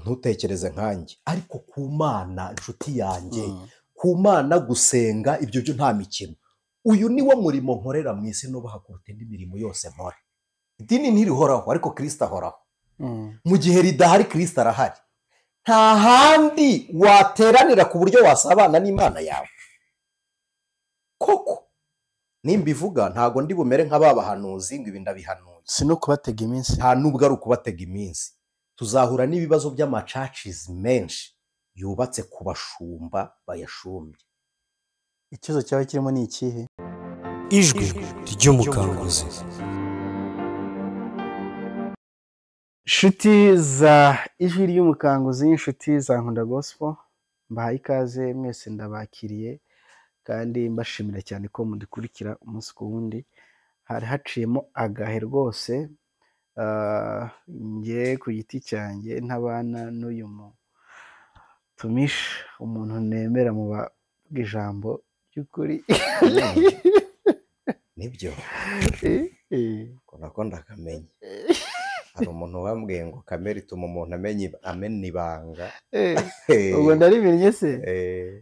ntutekereze nkanjye ariko ku Mana inshuti yanjye ku Mana gusenga ibyo byo nta mikino. Uyu ni wo murimo nkorera mu isi nubaha kuruta indi mirimo yose nkora. Idini ntirihoraho ariko Kristo ahoraho. Mu gihe ridahari Kristo arahari. Nta handi wateranira ku buryo wasabana n'Imana yawe. Koko nimbivuga ntago ndi bumere nk'ababahanuzi ngo ibi ndabihanuye. Si no kubatega iminsi. Nta nubwo ari ukubatega iminsi. Tuzahura n'ibibazo by'amacacizi menshi yubatse ku bashumba bayashumbye. Ikibazo cyawe kirimo ni ikihe? Ijwi ry'umukanguzi. Inshuti za Ijwi ry'umukanguzi, inshuti za Nkunda Gospel, mbahaye ikaze mwese, ndabakiriye kandi mbashimira cyane ko mudukurikira umunsi ku wundi. Hari haciyemo agahe rwose, nge ku giti cyanjye ntabana n'uyu mutumisha, umuntu nemera mu bw'ijambo ry'ukuri. Nibyo ko ndakamenya. Hari umuntu wambwiye ngo kamera ituma umuntu amena ibanga. Ubwo ndarimenye se?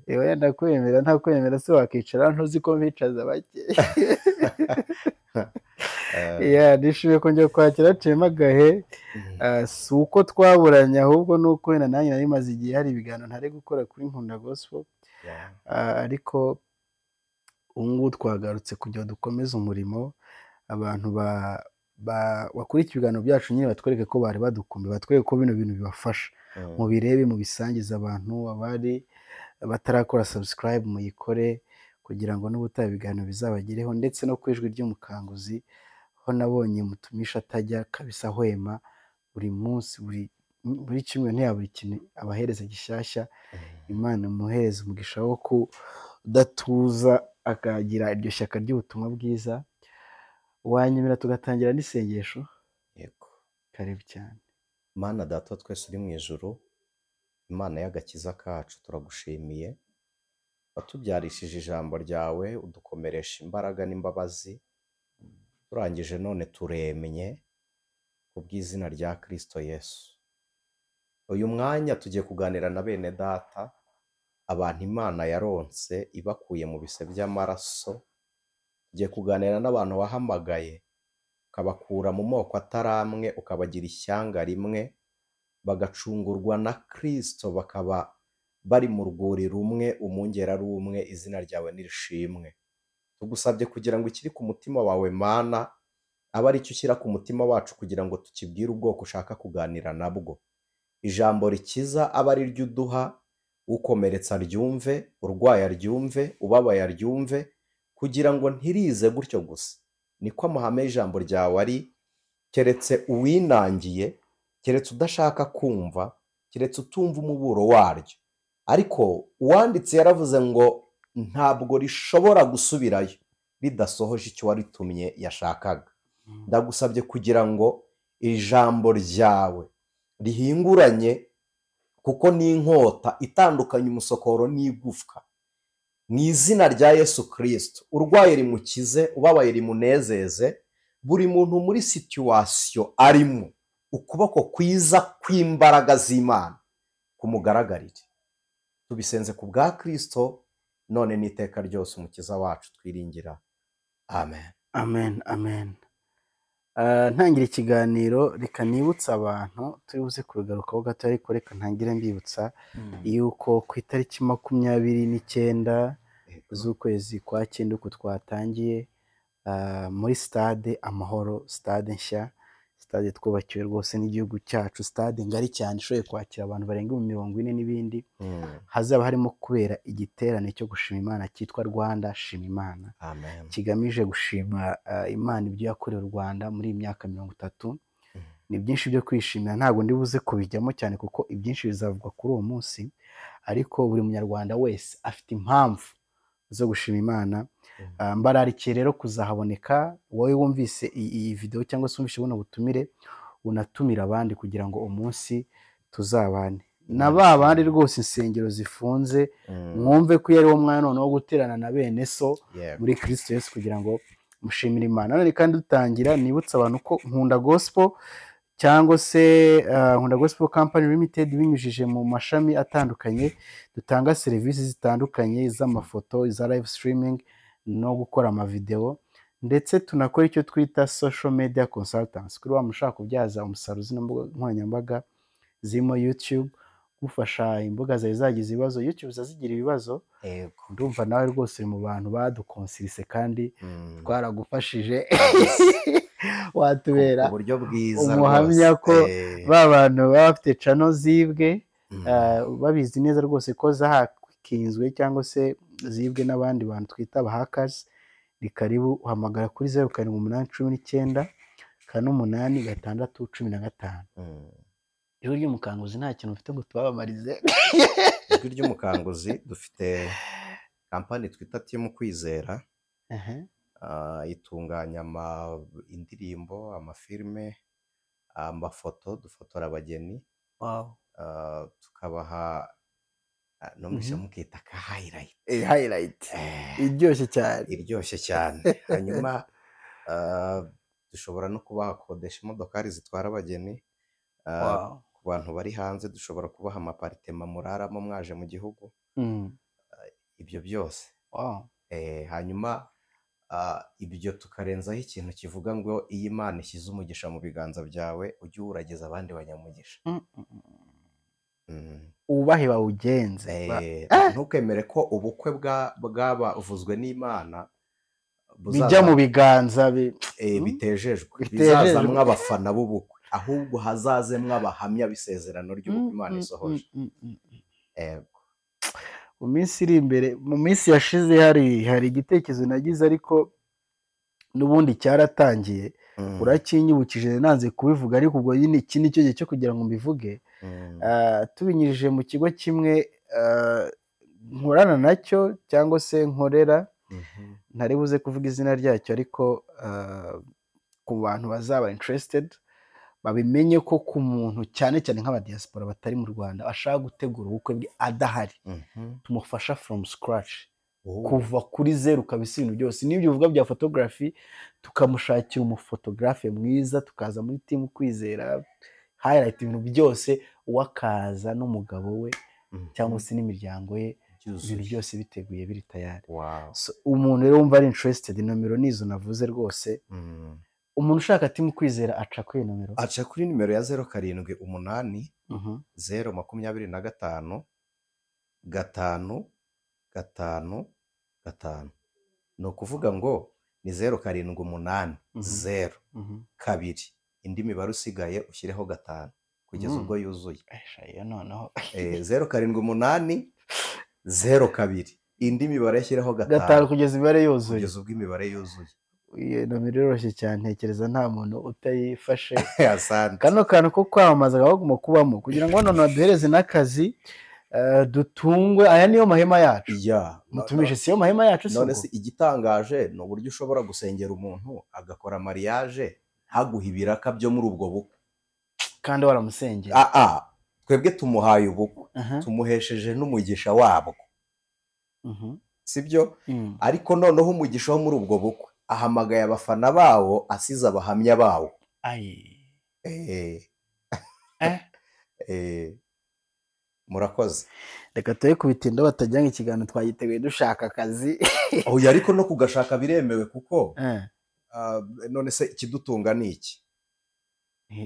Ewe ndakwemera, ntakwemera se wakicara ntuzi ko mbicaza bake. Nishimiye kongera kwakira haciyemo agahe. Si uko twaburanye ahubwo ni uko wenda nanjye nari maze igihe hari ibiganiro ntari gukora kuri Nkunda Gospel, ariko ubu ngubu twagarutse kugira dukomeze umurimo. Abantu bakurikiye ibiganiro byacu nyine batwereke ko bari badukumbuye, batwereke ko bino bintu bibafasha. Mubirebe, mubisangize abantu, abari batarakora subscribe muyikore kugira ngo n'ubutaha ibiganiro bizabagereho, ndetse no ku Ijwi ry'umukanguzi ho nabonye mutumisha atajya kabisa ahwema, buri munsi buri kimwe ntiyabura ikintu abahereza gishyashya. Imana imuhereze umugisha wo kudatuza akagira iryo shyaka ry'ubutumwa bwiza. Wanyemera tugatangira n'isengesho? Yego. Karibu cyane. Mana Data twese uri mu ijuru, Imana y'agakiza kacu, turagushimiye watubyarishije ijambo ryawe, udukomeresha imbaraga n'imbabazi. Turangije none turemye ku bw'izina rya Kristo Yesu. Uyu mwanya tugiye kuganira na bene Data, abantu Imana yaronse ibakuye mu bise by'amaraso. Tugiye kuganira n'abantu wahamagaye ukabakura mu moko ataramwe, ukabagira ishyanga rimwe, bagacungurwa na Kristo, bakaba bari mu rwuri rumwe, umwungeri ari umwe, izina ryawe nirishimwe. Tugusabye kugira ngo ikiri ku mutima wawe Mana abe ari cyo ushyira ku mutima wacu, kugira ngo tukibwire ubwoko ushaka kuganira nabwo. Ijambo rikiza abe ari ryo uduha, ukomeretsa aryumve, urwaye aryumve, ubabaye aryumve, kugira ngo ntirize gutyo gusa. Niko amahame y'ijambo ryawe ari, keretse uwinangiye, keretse udashaka kumva, keretse utumva umuburo waryo. Ariko uwanditse yaravuze ngo ntabwo rishobora gusubirayo ridasohoje icyo waritumye yashakaga. Ndagusabye kugira ngo ijambo ryawe rihinguranye, kuko ni inkota itandukanye umusokoro n'igufwa. Mu izina rya Yesu Kristo, urwaye rimukize, ubabaye rimunezeze, buri muntu muri situwasiyo arimo, ukuboko kwiza kw'imbaraga z'Imana kumugaragarire. Tubisenze ku bwa Kristo none n'iteka ryose, umukiza wacu twiringira. Amen. Amen, amen. Ntangira ikiganiro, reka nibutsa abantu, turi buze kubigarukaho gato, ariko reka ntangire mbibutsa yuko ku itariki 29 z'ukwezi kwa 9 uko twatangiye muri stade Amahoro, stade nshya, stade twubakiwe rwose n'igihugu cyacu, stade ngari cyane ishoboye kwakira abantu barenga 40 n'ibindi. Hazaba harimo kubera igiterane cyo gushima Imana cyitwa Rwanda Shima Imana. Amen. Kigamije gushima Imana ibyo yakoreye u Rwanda muri iyi myaka 30. Ni byinshi byo kwishimira, ntabwo ndi buze kubijyamo cyane kuko ibyinshi bizavugwa kuri uwo munsi, ariko buri munyarwanda wese afite impamvu zo gushima Imana. Mbararikiye rero kuzahaboneka. Wowe wumvise iyi video cyangwa se wumvise buno butumire, unatumira abandi kugira ngo umunsi tuzabane na babandi rwose insengero zifunze. Mwumve ko yari wo mwana none wo guterana na bene so muri Kristo Yesu kugira ngo mushimire Imana. None kandi dutangira, nibutsa abantu ko Nkunda Gospel cyangwa se Nkunda Gospel Company Limited binyujije mu mashami atandukanye dutanga serivisi zitandukanye z'amafoto, iza live streaming no gukora amavideo, ndetse tunakora icyo twita social media consultants kuri wa mushaka kubyaza umusaruro zino mbuga nkoranyambaga zirimo YouTube, gufasha imbuga zawe zagize ibibazo, YouTube zazigira ibibazo, ndumva nawe rwose uri mu bantu badukonsirise kandi twaragufashije watubera uburyo bwiza umuhamya ko ba bantu baba bafite channel zibwe babizi neza rwose ko zahakinzwe cyangwa se zibwe n'abandi bantu twita abahakazi. Ni karibu uhamagara kuri 0788 48 615. Ijwi ry'umukanguzi nta kintu ufite ngo tubabamarize. Ijwi ry'umukanguzi dufite kampani twita Team Kwizera, itunganya indirimbo, amafilme, amafoto, dufotora abageni, tukabaha nomisha mukita ka highlight iryoshye cyane hanyuma dushobora no kubakodesha imodokari zitwara abageni. Ku bantu bari hanze dushobora kubaha amaparitema muraramo mwaje mu gihugu, ibyo byose. Hanyuma ibyo tukarenzaho ikintu kivuga ngo iyi Imana ishyize umugisha mu biganza byawe ujye uwurageza abandi banyamugisha. Ubahe bawugenze. Ntukemere ko ubukwe bwabavuzwe n'Imana bijya mu biganza bitejejwe, bizazamwo abafana b'ubukwe, ahubwo hazazemwo abahamya b'isezerano ry'ubukwe Imana isohoje. Mu minsi iri imbere, mu minsi yashize hari igitekerezo nagize ariko n'ubundi cyaratangiye, urakinyibukije nanze kubivuga, ariko ubwo nyine iki ni cyo gihe cyo kugira ngo mbivuge. Tubinyirije mu kigo kimwe nkorana nacyo cyangwa se nkorera, ntari buze kuvuga izina ryacyo, ariko ku bantu bazaba interested babimenye ko ku muntu cyane cyane nk'abadiaspora batari mu Rwanda ashaka gutegura ubukwe bwe adahari, tumufasha from scratch, kuva kuri zero kabisa ibintu byose. N'ibyo bivuga bya photography tukamushakira umufotographe mwiza, tukaza muri Team Kwizera highlight ibintu byose, uwakaza n'umugabo we cyangwa se n'imiryango ye, ibintu byose biteguye biri tayari. Umuntu rero wumva ari interested, nomero nizo navuze rwose. Umuntu ushaka Team Kwizera aca kuri nomero, aca kuri nimero ya 078 025 5 5 5. ni ukuvuga ngo ni 078 0 2 indi mibare usigaye ushyireho 5 kugeza ubwo yuzuye. 078 02 indi mibare yashyireho 5 kugeza imibare yuzuye, kugeza ubwo imibare yuzuye. Iyo nomero iroroshye cyane, ntekereza nta muntu utayifashe. Asante. Kano kantu ko kwamamaza gahaguma kubamo kugira ngo none baduhereze n'akazi, dutungwe. Aya niyo mahema yacu. Mutumishe siyo mahema yacu. None se igitangaje ni uburyo ushobora gusengera umuntu agakora mariage haguha ibiraka byo muri ubwo bukwe kandi waramusengera. Twebwe tumuhaye ubukwe, tumuhesheje n'umugisha wabwo, sibyo? Ariko noneho umugisha wo muri ubwo bukwe ahamagaye abafana bawo, asize abahamya bawo. Murakoze. Reka tuye kubitinda batajyanga ikiganiro twagiteguye dushaka akazi. Ariko no kugashaka biremewe kuko none se ikidutunga ni iki?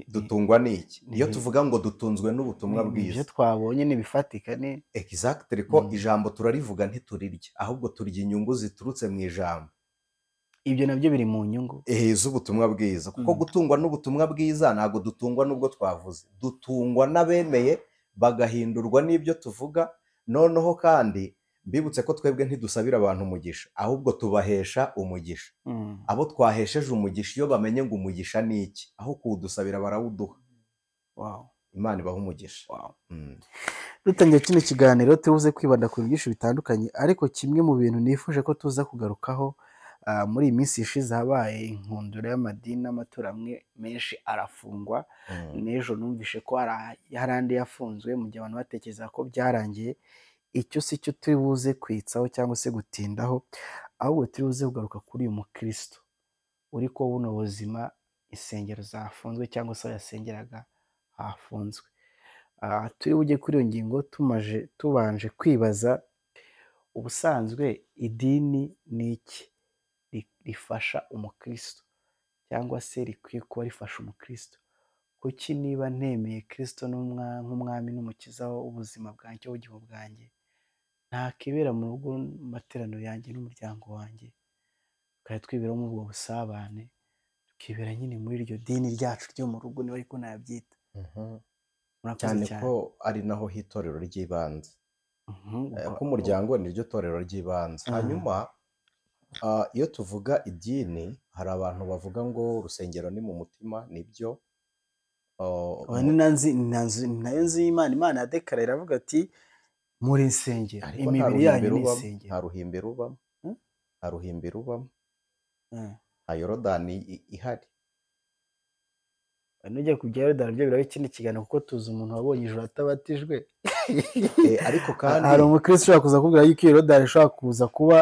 Dutungwa ni iki? Iyo tuvuga ngo dutunzwe n'ubutumwa bwiza, ibyo twabonye nibifatika ni exactly ko ijambo turarivuga ntiturirya, ahubwo turya inyungu ziturutse mu ijambo. Ibyo nabyo biri mu nyungu z'ubutumwa bwiza, kuko gutungwa n'ubutumwa bwiza ntabwo dutungwa n'ubwo twavuze, dutungwa n'abemeye bagahindurwa n'ibyo tuvuga. Noneho kandi mbibutse ko twebwe ntidusabira abantu umugisha, ahubwo tubahesha umugisha. Abo twahesheje umugisha iyo bamenye ngo umugisha ni iki, aho kuwudusabira barawuduha. Imana ibaha umugisha. Dutangiye kino kiganiro tubuze kwibanda ku bintu byinshi bitandukanye, ariko kimwe mu bintu nifuje ko tuza kugarukaho, muri iyi minsi ishize habaye inkundura y'amadini n'amatora amwe menshi arafungwa. N'ejo numvishe ko hari andi yafunzwe, mu gihe abantu batekereza ko byarangiye. Icyo si cyo turi buze kwitsaho cyangwa se gutindaho, ahubwo turi buze kugaruka kuri uyu mukristo uri ko buno buzima insengero zafunzwe cyangwa se aho yasengeraga hafunzwe. Turi bujye kuri iyo ngingo tubanje kwibaza ubusanzwe idini ni iki rifasha umukristo cyangwa se rikwiye kuba rifasha umukristo. Kuki niba ntemeye Kristo nk'umwami n'umukiza w'ubuzima bwanjye w'ubugingo bwanjye, ntakibera mu rugo mu materaniro yanjye n'umuryango wanjye, tukaba twiberaho muri ubwo busabane, tukibera nyine muri iryo dini ryacu ryo mu rugo, niba ariko nabyita. cyane ko ari naho hitorero ry'ibanze, nk'umuryango niryo torero ry'ibanze. Hanyuma iyo tuvuga idini, hari abantu bavuga ngo urusengero ni mu mutima. Nibyo, ni nayo nzu y'Imana. Imana yadekara iravuga ati muri insengero, imibiri yanyu ni insengero. nta ruhimbi rubamo, nta yorodani ihari. Nujya ku bya yorodani byo biraba ikindi kiganiro, kuko tuzi umuntu wabonye ijoro atabatijwe. Ariko kandi hari umukristo ushobora kuza kubwira yuko iyo yorodani ishobora kuza kuba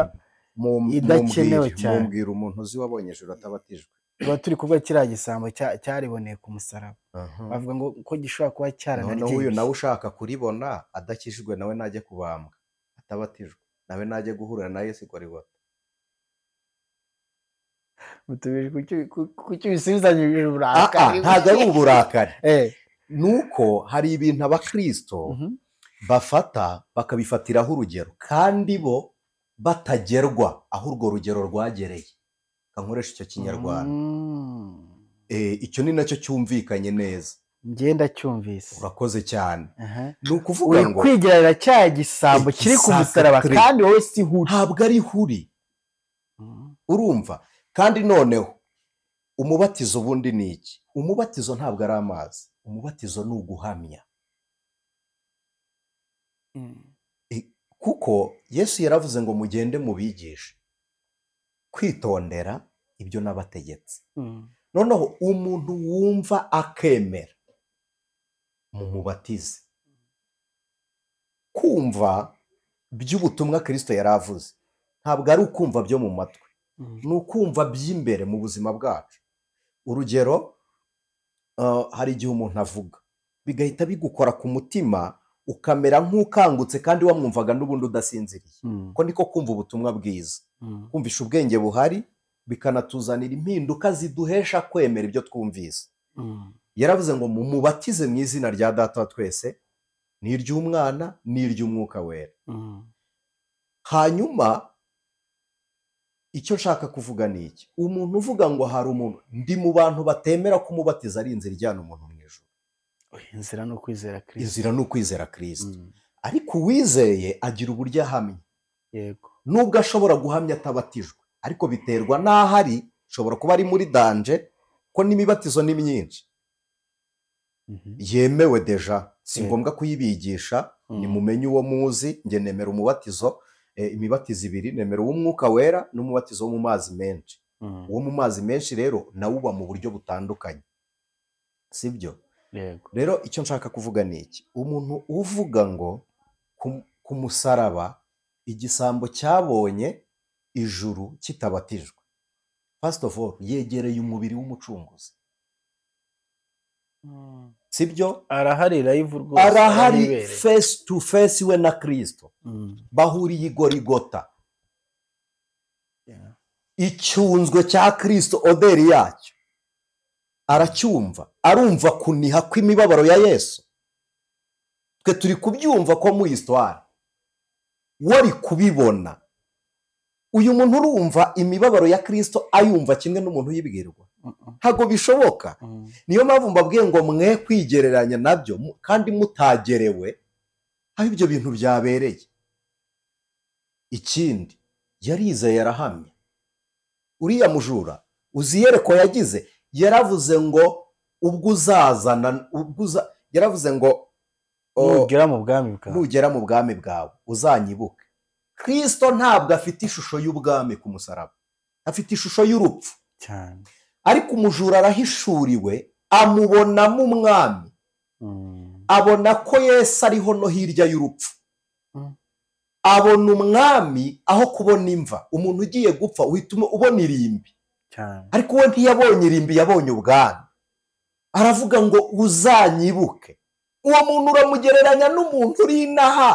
idakenewe cyane. mumbwira umuntu uzi wabonye ijoro atabatijwe. tuba turi kuvuga kiriya gisambo cyariboneye ku musaraba, bavuga ngo ko gishobora kuba cyaranaryemeje. noneho uyu nawe ushaka kuribona adakijijwe, nawe najye kubambwa atabatijwe, nawe najye guhurira na Yesu Gorigota. kuki bisubizanyije uburakari? ntabwo ari uburakari. nuko hari ibintu abakristo bafata bakabifatiraho urugero, kandi bo batagerwa aho urwo rugero rwagereye. kankoresha icyo kinyarwanda. icyo ni nacyo cyumvikanye neza. ngenda cyumvise. urakoze cyane. ni ukuvuga ngo kwigerera cya gisambo kiri ku musaraba, kandi wowe si huri. ntabwo ari huri. urumva? kandi noneho umubatizo ubundi ni iki? umubatizo ntabwo ari amazi, umubatizo ni uguhamya. kuko Yesu yaravuze ngo mugende mubigishe kwitondera ibyo nabategetse. noneho umuntu wumva akemera mumubatize. kumva by'ubutumwa Kristo yaravuze ntabwo ari ukumva byo mu matwi, ni ukumva by'imbere mu buzima bwacu. urugero, hari igihe umuntu avuga bigahita bigukora ku mutima, ukamera nk'ukangutse kandi wamwumvaga n'ubundi udasinziriye. ko niko kumva ubutumwa bwiza, kumvisha ubwenge buhari, bikanatuzanira impinduka ziduhesha kwemera ibyo twumvise. yaravuze ngo mumubatize mu izina rya Data wa twese, n'iry'Umwana n'iry'Umwuka wera. hanyuma icyo nshaka kuvuga ni iki? umuntu uvuga ngo hari umuntu, ndi mu bantu batemera ko umubatiza ari inzira ijyana umuntu mu ijuru. inzira ni ukwizera Kristo. inzira ni ukwizera Kristo. ariko uwizeye agira uburyo ahamya. yego. nubwo ashobora guhamya atabatijwe, ariko biterwa n'aho ari. ashobora kuba ari muri danje, ko n'imibatizo ni myinshi yemewe deja, si ngombwa kuyibigisha. nimumenye uwo muzi. njye nemera umubatizo, imibatizo ibiri, nemera uw'Umwuka wera n'umubatizo wo mu mazi menshi. uwo mu mazi menshi rero nawo uba mu buryo butandukanye, sibyo? rero icyo nshaka kuvuga ni iki? umuntu uvuga ngo ku musaraba igisambo cyabonye ijuru kitabatijwe, first of all yegereye umubiri w'umucunguzi, sibyo? arahari live rwose, arahari face to face we na Kristo. bahuriye i Gorigota. icyunzwe cya Kristo, oderi yacyo aracyumva, arumva kuniha kw'imibabaro ya Yesu. twe turi kubyumva ko mu histoire wari kubibona. uyu muntu urumva imibabaro ya Kristo ayumva kimwe n'umuntu uyibwirwa? ntabwo bishoboka. niyo mpamvu mbabwiye ngo mwe kwigereranya nabyo kandi mutagerewe aho ibyo bintu byabereye. ikindi, yarizeye arahamya. uriya mujura uzi iyerekwa yagize, yaravuze ngo ubwo uzazana, yaravuze ngo nugera mu bwami bwawe uzanyibuke. Kristo ntabwo afite ishusho y'ubwami ku musaraba, afite ishusho y'urupfu cyane. ariko umujura arahishuriwe, amubonamo umwami. abona ko Yesu ariho no hirya y'urupfu. abona umwami aho kubona imva. umuntu ugiye gupfa uhita ubona irimbi, cyane. ariko we ntiyabonye irimbi, yabonye ubwami. Aravuga ngo uzanyibuke. Uwo muntu uramugereranya n'umuntu uri inaha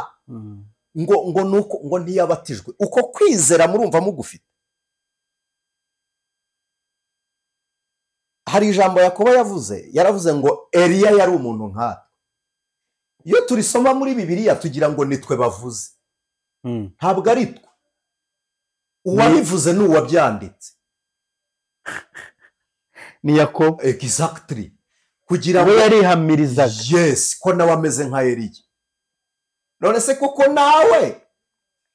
ngo ntiyabatijwe. Uko kwizera murumva mugufite. Hari ijambo Yakobo yaravuze ngo Eliya yari umuntu nkatwe. Iyo turisoma muri Bibiliya tugira ngo nitwe bavuze, ntabwo ari twe. Uwabivuze ni uwabyanditse, ni Yakobo. Exactly. Kugira ngo yarihamirizaga, yes, ko nawe ameze nka Eliya. None se koko nawe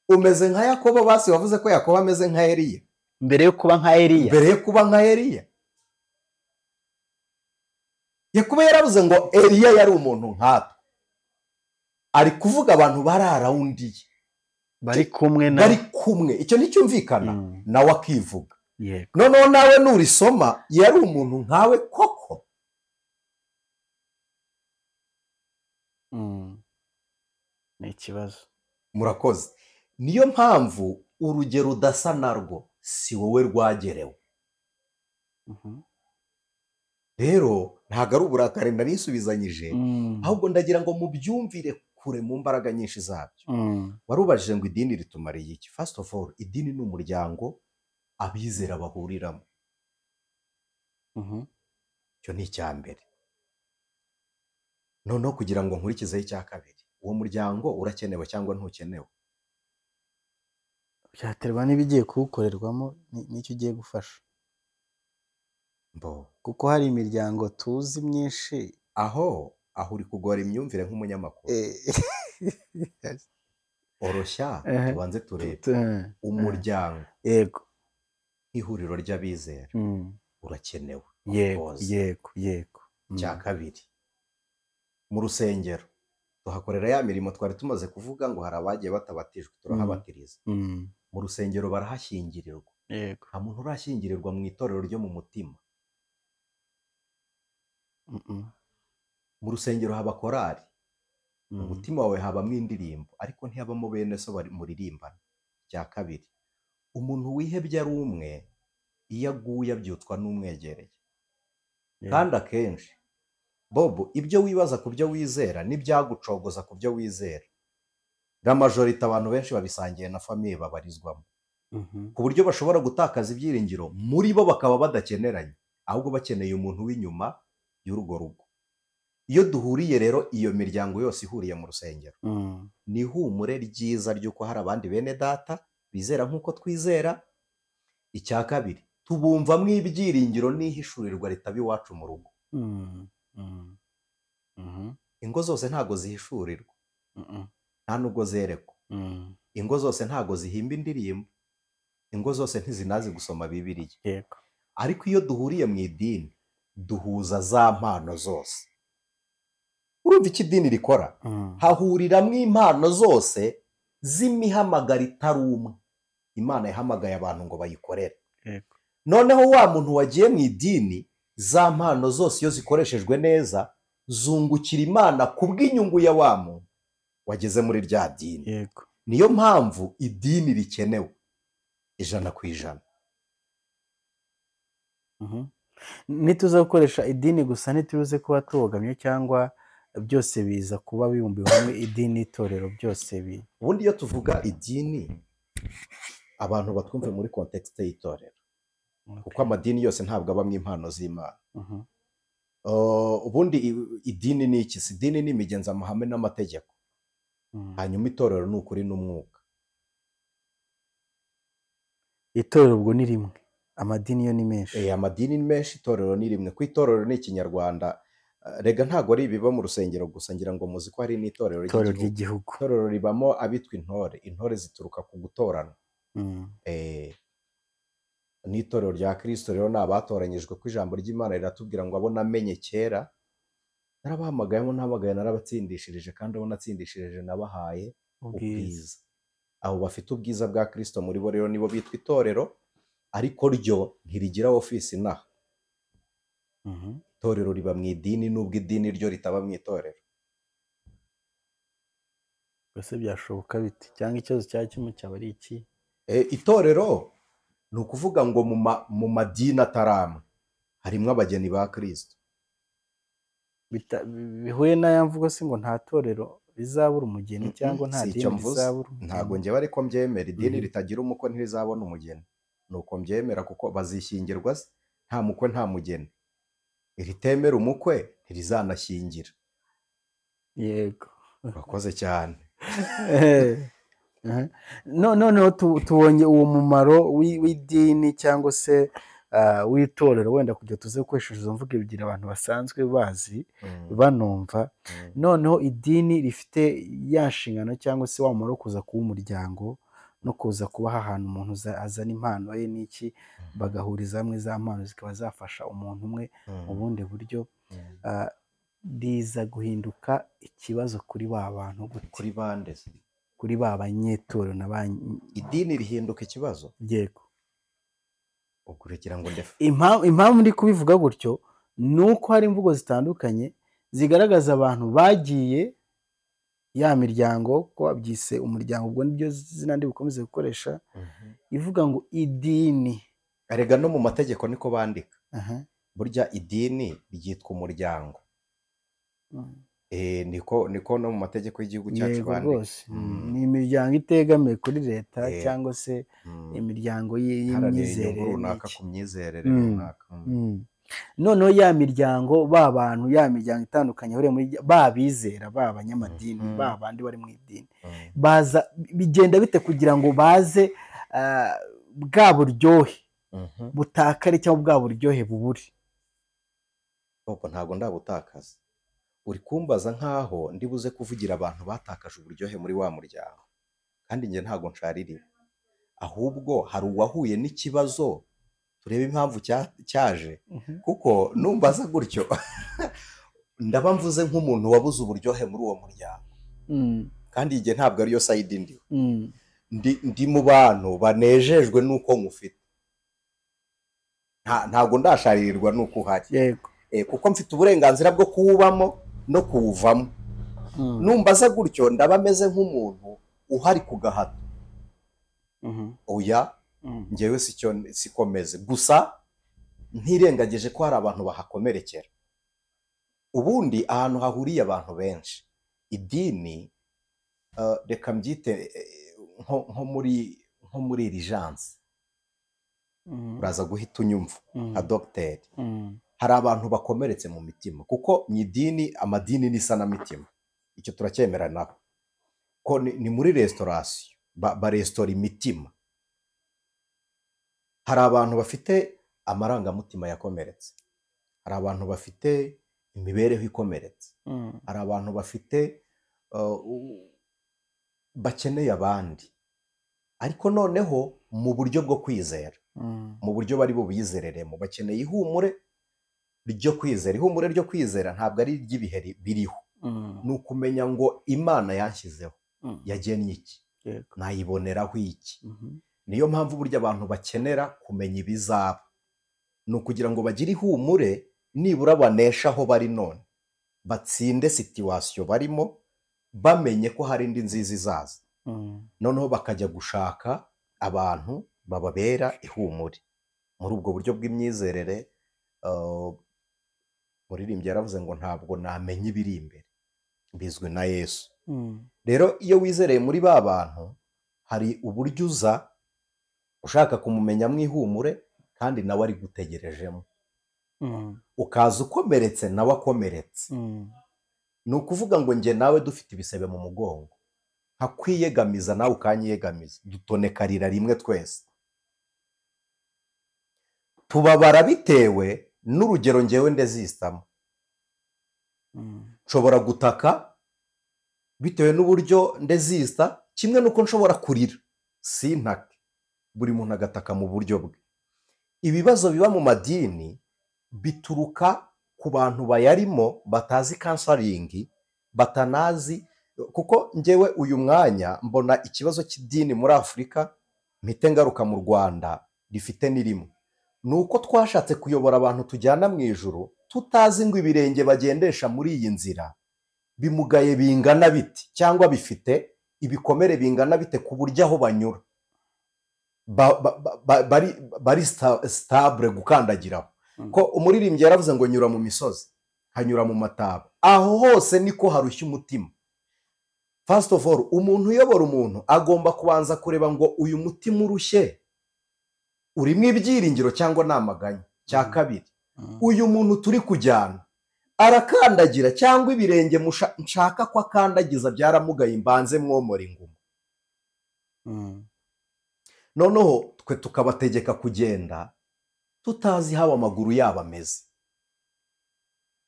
umeze nka Yakobo? Basi wavuze ko Yakobo ameze nka Eliya mbere yo kuba nka Eliya. Yakobo yaravuze ngo Eliya yari umuntu nkatwe. Ari kuvuga abantu bari arawundi ye, bari kumwe. Icyo nticyumvikana. Nawe akivuga. Yego. Noneho nawe nurisoma yari umuntu nkawe koko. Ni ikibazo. Murakoze. Niyo mpamvu urugero udasa narwo si wowe rwagerewe. Rero ntabwo ari uburakari narisubizanyije, ahubwo ndagira ngo mubyumvire kure mu mbaraga nyinshi zabyo. Warubajije ngo idini ritumariye iki? First of all, idini ni umuryango abizera bahuriramo. Icyo ni icya mbere. Noneho kugira ngo nkurikizeho icya kabiri, uwo muryango urakenewe cyangwa ntukenewe? Byaterwa n'ibigiye kuwukorerwamo n'icyo ugiye gufasha. Kuko hari imiryango tuzi myinshi. Aho uri kugora imyumvire nk'umunyamakuru. Oroshya tubanze turebe. Umuryango, yego, nk'ihuriro ry'abizera urakenewe. Yego. Cya kabiri, mu rusengero tuhakorera ya mirimo twari tumaze kuvuga ngo hari abagiye batabatijwe, turahabatiriza. Mu rusengero barahashyingirirwa. Nta muntu urashyingirirwa mu itorero ryo mu mutima. Mu rusengero haba korari, mu mutima wawe habamo indirimbo, ariko ntihabamo bene so muririmbana. Cya kabiri, umuntu wihebye ari umwe, iyo aguye abyutswa n'umwegereye. Kandi akenshi Bobo, ibyo wibaza ku byo wizera n'ibyagucogoza ku byo wizera, la majorite abantu benshi babisangiye na famiye babarizwamo, ku buryo bashobora gutakaza ibyiringiro muri bo bakaba badakeneranye, ahubwo bakeneye umuntu w'inyuma y'urugo rugo. Iyo duhuriye rero, iyo miryango yose ihuriye mu rusengero, ni ihumure ryiza ry'uko hari abandi bene data bizera nk'uko twizera. Icya kabiri, tubumvamo ibyiringiro n'ihishurirwa ritaba iwacu mu rugo. Ingo zose ntago zihishurirwa, nta nubwo zerekwa. Ingo zose ntago zihimba indirimbo, ingo zose ntizinazi gusoma Bibiliya. Ariko iyo duhuriye mu idini, duhuza za mpano zose. Urumva icyo idini rikora? Hahuriramo impano zose z'imihamagaro itari umwe. Imana yahamagaye abantu ngo bayikorere. Noneho wa muntu wagiye mu idini, za mpano zose iyo zikoreshejwe neza zungukira Imana kubw'inyungu ya wa muntu wageze muri rya dini. Niyo mpamvu idini rikenewe 100%. Nituza gukoresha idini gusa ntituze kuba tubogamye, cyangwa byose biza kuba bibumbiwe hamwe, idini itorero byose ubundi iyo tuvuga idini abantu batwumve muri context y'itorero. Kuko amadini yose ntabwo abamo impano z'Imana. Ubundi idini ni iki? Idini ni imigenzo, amahame n'amategeko. Hanyuma itorero ni ukuri n'umwuka. Itorero ubwo ni rimwe, amadini yo ni menshi. Amadini ni menshi, itorero ni rimwe. Ku itorero ni Ikinyarwanda. Rega ntago ari ibiba mu rusengero gusa, ngira ngo muzi ko hari n'itorero ry'igihugu. Itorero ribamo abitwa intore. Intore zituruka ku gutorana. N'itorero rya Kristo rero ni abatoranyijwe, ko ijambo ry'Imana riratubwira ngo abo namenye kera narabahamagayemo, ntabagaye narabatsindishirije, kandi abo natsindishirije nabahaye ubwiza. Abo bafite ubwiza bwa Kristo muri bo rero nibo bitwa itorero, ariko ryo ntirigira ofisi inaha. Itorero riba mu idini, nubwo idini ryo ritaba mu itorero. Bose byashoboka biti? Cyangwa ikibazo cya kimwe cyaba ari iki? Itorero ni ukuvuga ngo mu madini ataramwe harimo abageni ba Kristo. bihuye n'aya mvugo se ngo nta torero rizabura umugeni cyangwa nta Si dini icyo mvuze, rizabura ntabwo umugeni. njyewe ariko mbyemera. Idini ritagira umukwe ntirizabona umugeni, ni uko mbyemera, kuko bazishyingirwa se nta mukwe nta mugeni. Iritemera umukwe ntirizanashyingira. Yego. Urakoze cyane. Noneho tubonye uwo mumaro w'idini cyangwa se w'itorero, wenda kujya tuze gukoresha izo mvugo ebyiri abantu basanzwe bazi banumva. Noneho idini rifite ya nshingano cyangwa se wa mumaro wo kuza kuba umuryango no kuza kubaha ahantu umuntu azana impano ye n'iki, bagahuriza hamwe za mpano zikaba zafasha umuntu umwe mu bundi buryo. Riza guhinduka ikibazo kuri ba bantu gute? Kuri bande? Kuri ba banyetorero na ba idini rihinduka ikibazo? Yego. Ubwo ugira ngo impamvu ndi kubivuga gutyo ni uko hari imvugo zitandukanye zigaragaza abantu bagiye ya miryango, ko babyise umuryango, ubwo nibyo zina ndi bukomeze gukoresha, ivuga ngo idini. Arega no mu mategeko niko bandika. Burya idini ryitwa umuryango. Niko no mu mategeko y'igihugu cyacu bandika. Ni imiryango itegamiye kuri leta cyangwa se imiryango y'imyizerere runaka, ku myizerere runaka. Noneho ya miryango, ba bantu, ya miryango itandukanye bahuriye muri ba bizera, ba banyamadini, ba bandi bari mu idini, baza bigenda bite kugira ngo baze bwa buryohe butakare cyangwa bwa buryohe buburi? Ntabwo ndabutakaza. Uri kumbaza nkaho ndibuze kuvugira abantu batakaje uburyohe muri wa muryango, kandi njye ntabwo nshaririwe. Ahubwo hari uwahuye n'ikibazo, turebe impamvu cyaje. Kuko numbaza gutyo ndaba mvuze nk'umuntu wabuze uburyohe muri uwo muryango, kandi njye ntabwo ariyo sayidi ndiho. Ndi mu bantu banejejwe n'uko nkufite, ntabwo ndasharirirwa n'uko uhari. Kuko mfite uburenganzira bwo kuwubamo no kuwuvamo. Numbaza gutyo ndaba meze nk'umuntu uhari ku gahato. Oya, njyewe sikomeze. Gusa ntirengagije ko hari abantu bahakomerekera. Ubundi ahantu hahuriye abantu benshi, idini, reka mbyite nko muri irijansi, uraza guhita unyumva nka dogiteri. Hari abantu bakomeretse mu mitima, kuko mu idini, amadini ni isanamitima. Icyo turacyemera nabo ko ni muri resitorasiyo baresitora imitima. Hari abantu bafite amarangamutima yakomeretse, hari abantu bafite imibereho ikomeretse, hari abantu bafite bakeneye abandi, ariko noneho mu buryo bwo kwizera, mu buryo bari bubizereremo, bakeneye ihumure ryo kwizera. Ihumure ryo kwizera ntabwo ari iry'ibihe biriho, ni ukumenya ngo Imana yanshyizeho yagennye iki, nayiboneraho iki. Niyo mpamvu burya abantu bakenera kumenya ibizaba, ni ukugira ngo bagire ihumure, nibura banesha aho bari none, batsinde situwasiyo barimo, bamenye ko hari indi nziza izaza. Noneho bakajya gushaka abantu bababera ihumure muri ubwo buryo bw'imyizerere. Muririmbyi yaravuze ngo ntabwo namenya ibiri imbere, bizwi na Yesu. Rero iyo wizereye muri ba bantu, hari uburyo uza ushaka kumumenya mwihumure, kandi nawe ari gutegerejemo. Ukaza ukomeretse nawe akomeretse. Ni ukuvuga ngo njye nawe dufite ibisebe mu mugongo, nkakwiyegamiza nawe ukanyiyegamiza, dutonekarira rimwe twese. Tubabara bitewe n'urugero njyewe ndezisitamo. Nshobora gutaka bitewe n'uburyo ndezisita, kimwe nuko nshobora kurira sintake, buri muntu agataka mu buryo bwe. Ibibazo biba mu madini bituruka ku bantu bayarimo batazi kansaringi, batanazi. Kuko njyewe uyu mwanya mbona ikibazo cy'idini muri Afurika, mpite ngaruka mu Rwanda, rifite ni rimwe. Ni uko twashatse kuyobora abantu tujyana mu ijuru, tutazi ngo ibirenge bagendesha muri iyi nzira bimugaye bingana biti, cyangwa bifite ibikomere bingana bite ku buryo aho banyura. bari sitabure gukandagiraho. Ko umuririmbyi yaravuze ngo nyura mu misozi hanyura mu mataba, aho hose niko harushya umutima. First of all, umuntu uyobora umuntu agomba kubanza kureba ngo uyu mutima urushye urimo ibyiringiro cyangwa ni amaganya. Cya kabiri, uyu muntu turi kujyana arakandagira cyangwa ibirenge nshaka ko akandagiza byaramugaye, mbanze mwomora inguma. Noneho twe tukabategeka kugenda tutazi haba amaguru yabo ameze.